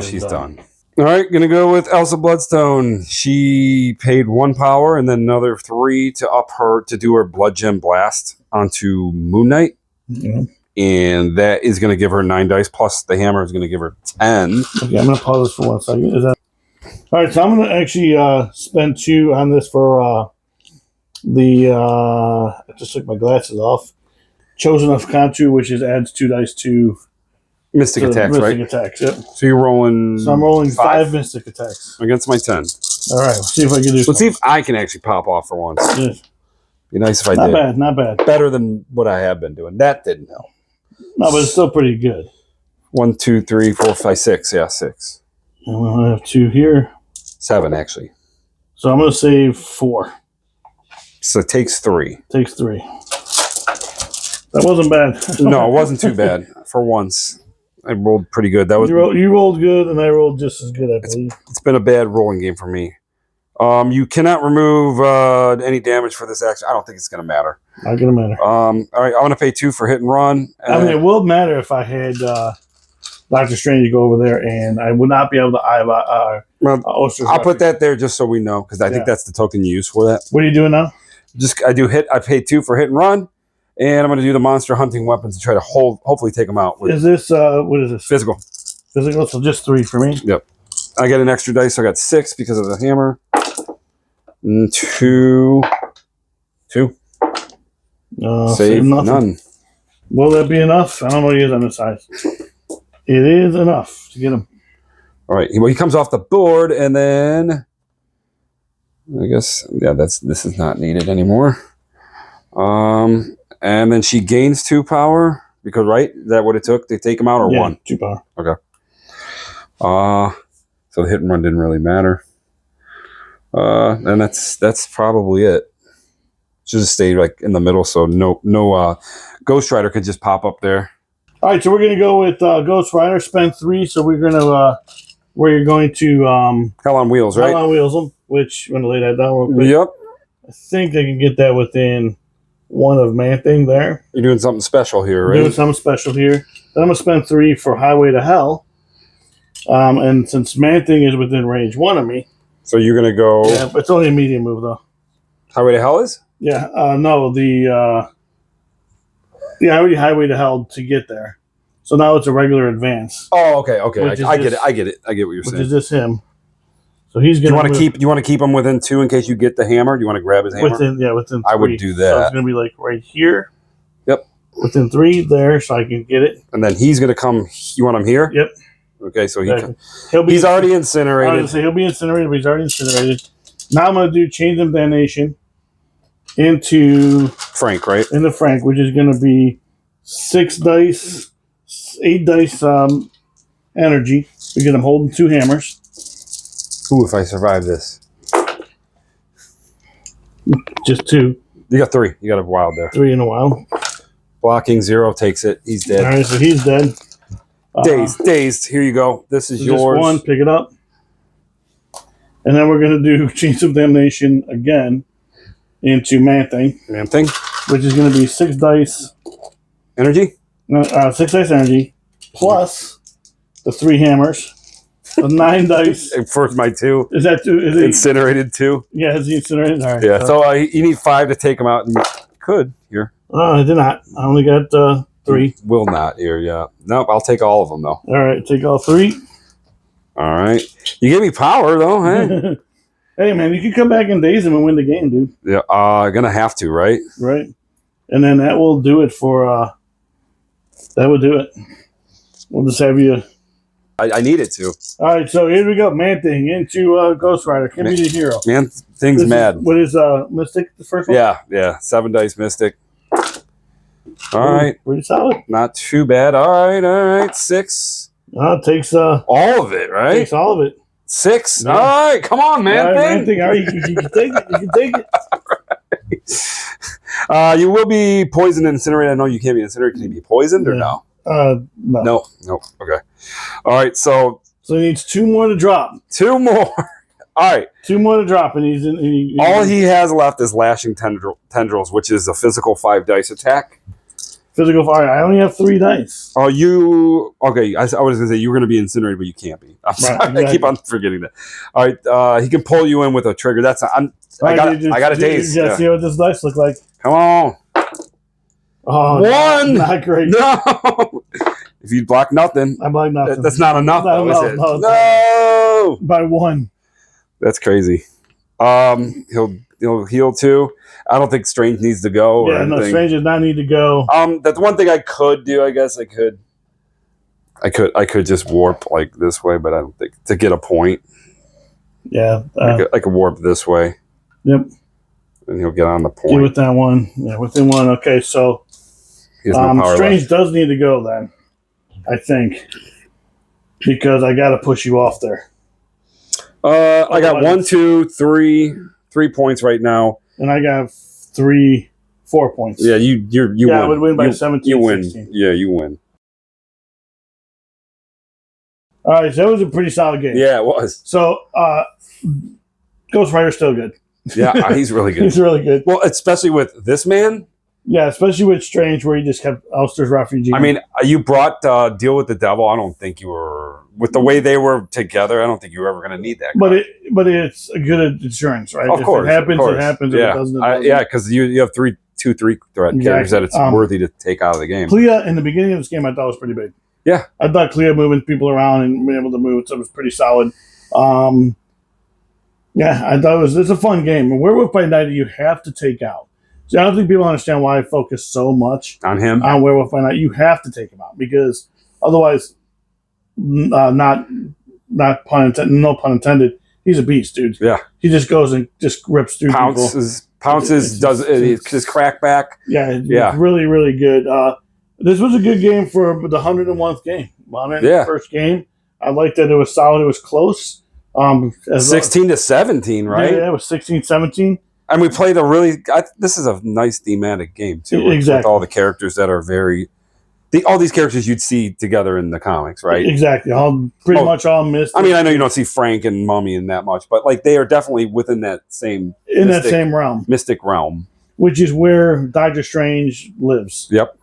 she's done. All right, gonna go with Elsa Bloodstone. She paid 1 power and then another 3 to up her to do her Blood Gem Blast onto Moon Knight. Mm-hmm. And that is going to give her 9 dice, plus the hammer is going to give her 10. Okay, I'm going to pause this for 1 second. All right, so I'm going to actually spend 2 on this for I just took my glasses off. Chosen of Kantu, which is adds 2 dice to Mystic attacks, right? Mystic attacks, yep. So you're rolling. So I'm rolling 5 Mystic attacks against my 10. All right, let's see if I can do. Let's see if I can actually pop off for once. Yeah. Be nice if I did. Not bad. Better than what I have been doing. That didn't help. No, but it's still pretty good. 1, 2, 3, 4, 5, 6. Yeah, 6. And we'll have 2 here. 7, actually. So I'm going to save 4. So it takes 3. Takes 3. That wasn't bad. No, it wasn't too bad for once. I rolled pretty good. That was you rolled good, and I rolled just as good, I believe. It's been a bad rolling game for me. You cannot remove any damage for this action. I don't think it's going to matter. Not going to matter. All right, I'm going to pay 2 for hit and run. I mean, it will matter if I had Dr. Strange go over there, and I would not be able to I'll put that there just so we know, because I think that's the token you use for that. What are you doing now? I paid 2 for hit and run, and I'm going to do the monster hunting weapons to try to hopefully take them out. Is this, what is this? Physical. Physical, so just 3 for me? Yep. I get an extra dice, so I got 6 because of the hammer. 2. Save none. Will that be enough? I don't know what he is on this side. It is enough to get him. All right. Well, he comes off the board, and then I guess this is not needed anymore. And then she gains 2 power because is that what it took to take him out, or 1? 2 power. Okay. So the hit and run didn't really matter. And that's probably it. Should just stay like in the middle, so no Ghost Rider could just pop up there. All right, so we're gonna go with Ghost Rider. Spend 3, so we're going to Hell on Wheels, right? Hell on Wheels them. Which I'm gonna lay that down real quick. Yep. I think I can get that within 1 of Man Thing there. You're doing something special here, right? Doing something special here. Then I'm gonna spend 3 for Highway to Hell. And since Man Thing is within range 1 of me. So you're gonna go. Yeah, it's only a medium move though. Highway to Hell is? Yeah. No, the Highway to Hell to get there. So now it's a regular advance. Oh, okay. I get it. I get what you're saying. Which is just him. So he's gonna. You want to keep him within 2 in case you get the hammer? Do you want to grab his hammer? Within 3. I would do that. So it's gonna be like right here. Yep. Within 3 there, so I can get it. And then he's gonna come. You want him here? Yep. Okay, so he's already incinerated. I was gonna say he'll be incinerated, but he's already incinerated. Now I'm gonna do Chains of Damnation, into Frank, right? Frank, which is going to be 6 dice, 8 dice energy because I'm holding 2 hammers. Ooh, if I survive this. Just 2. You got 3. You got a wild there. 3 in a while. Blocking 0 takes it. He's dead. All right, so he's dead. Dazed. Here you go. This is so yours. Just 1, pick it up. And then we're going to do Chains of Damnation again into Man-Thing. Man-Thing. Which is going to be 6 dice. Energy? 6 dice energy. Plus the 3 hammers. The 9 dice. For my 2. Is that 2? Is Incinerated 2? Yeah, is he incinerated? All right. Yeah, so you need 5 to take them out. And you could. Here. I did not. I only got 3. Will not here, yeah. Nope, I'll take all of them, though. All right, take all 3. All right. You gave me power, though, hey? Hey, man, you can come back in days and win the game, dude. Yeah, gonna have to, right? Right. And then that will do it for, that would do it. We'll just have you. I need it to. All right, so here we go. Man-Thing into Ghost Rider. Can be the hero. Man-Thing's mad. What is Mystic, the first one? Yeah. 7 dice Mystic. All right. Pretty solid. Not too bad. All right. 6. It takes all of it, right? Takes all of it. 6. Yeah. All right, come on, man. All right, Man-Thing. All right, you can take it. You can take it. You will be poisoned and incinerated. I know you can't be incinerated. Can you be poisoned or no? No. No. Okay. All right, so he needs 2 more to drop. 2 more. All right. 2 more to drop, and he's in. All he has left is Lashing Tendrils, which is a physical 5 dice attack. Physical fire. I only have 3 dice. Oh, you okay? I was going to say you were going to be incinerated, but you can't be. I'm sorry. Exactly. I keep on forgetting that. All right, he can pull you in with a trigger. That's I got a daze. Yeah. See what this dice look like. Come on. Oh, 1. Not great. No. If you block nothing, I block nothing. That's not enough, though, is it? No. By 1. That's crazy. He'll heal 2. I don't think Strange needs to go. Yeah, no, Strange does not need to go. That's one thing I could do. I guess I could just warp like this way, but I don't think to get a point. Yeah, I could warp this way. Yep. And he'll get on the point. Get with that one. Yeah, within 1. Okay, so he has no power Strange left. does need to go then, I think, because I got to push you off there. I got 1, 2, 3 points right now. And I got 4 points. Yeah, you win. I would win by 17. You win. 16. Yeah, you win. All right, so that was a pretty solid game. Yeah, it was. So Ghost Rider's still good. Yeah, he's really good. He's really good. Well, especially with this man. Yeah, especially with Strange, where he just kept Ulster's refugee. I mean, you brought Deal with the Devil. I don't think you were, with the way they were together, I don't think you were ever going to need that. But it's a good insurance, right? Of course. If it happens, it happens. Yeah, if it doesn't, it doesn't. Yeah, because you have 2 3 threat characters that it's worthy to take out of the game. Clea, in the beginning of this game, I thought was pretty big. Yeah. I thought Clea moving people around and being able to move, so it was pretty solid. Yeah, I thought it's a fun game. And Werewolf by Night, you have to take out. So I don't think people understand why I focus so much on him. On Werewolf by Night. You have to take him out because otherwise, not pun intended, no pun intended. He's a beast, dude. Yeah, he just goes and just rips through people. Pounces, it's just crack back. Yeah, it's really, really good. This was a good game for the 101th game. 101st game. I liked that it was solid. It was close. 16 to 17, right? Yeah, it was 16-17. And we played this is a nice thematic game, too. Exactly. With all the characters that are all these characters you'd see together in the comics, right? Exactly. Pretty much all missed. I mean, I know you don't see Frank and Mummy in that much, but like they are definitely within that same realm. Mystic realm. Which is where Doctor Strange lives. Yep.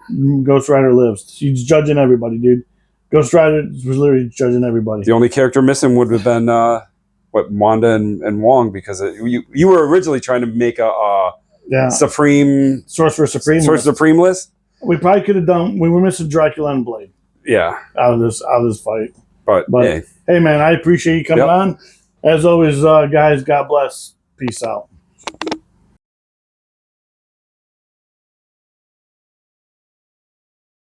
Ghost Rider lives. He's judging everybody, dude. Ghost Rider was literally judging everybody. The only character missing would have been Wanda and Wong, because you were originally trying to make a Supreme Sorcerer Supreme list. We probably could have done. We were missing Dracula and Blade. Yeah. Out of this fight. But hey, man, I appreciate you coming on. As always, guys. God bless. Peace out.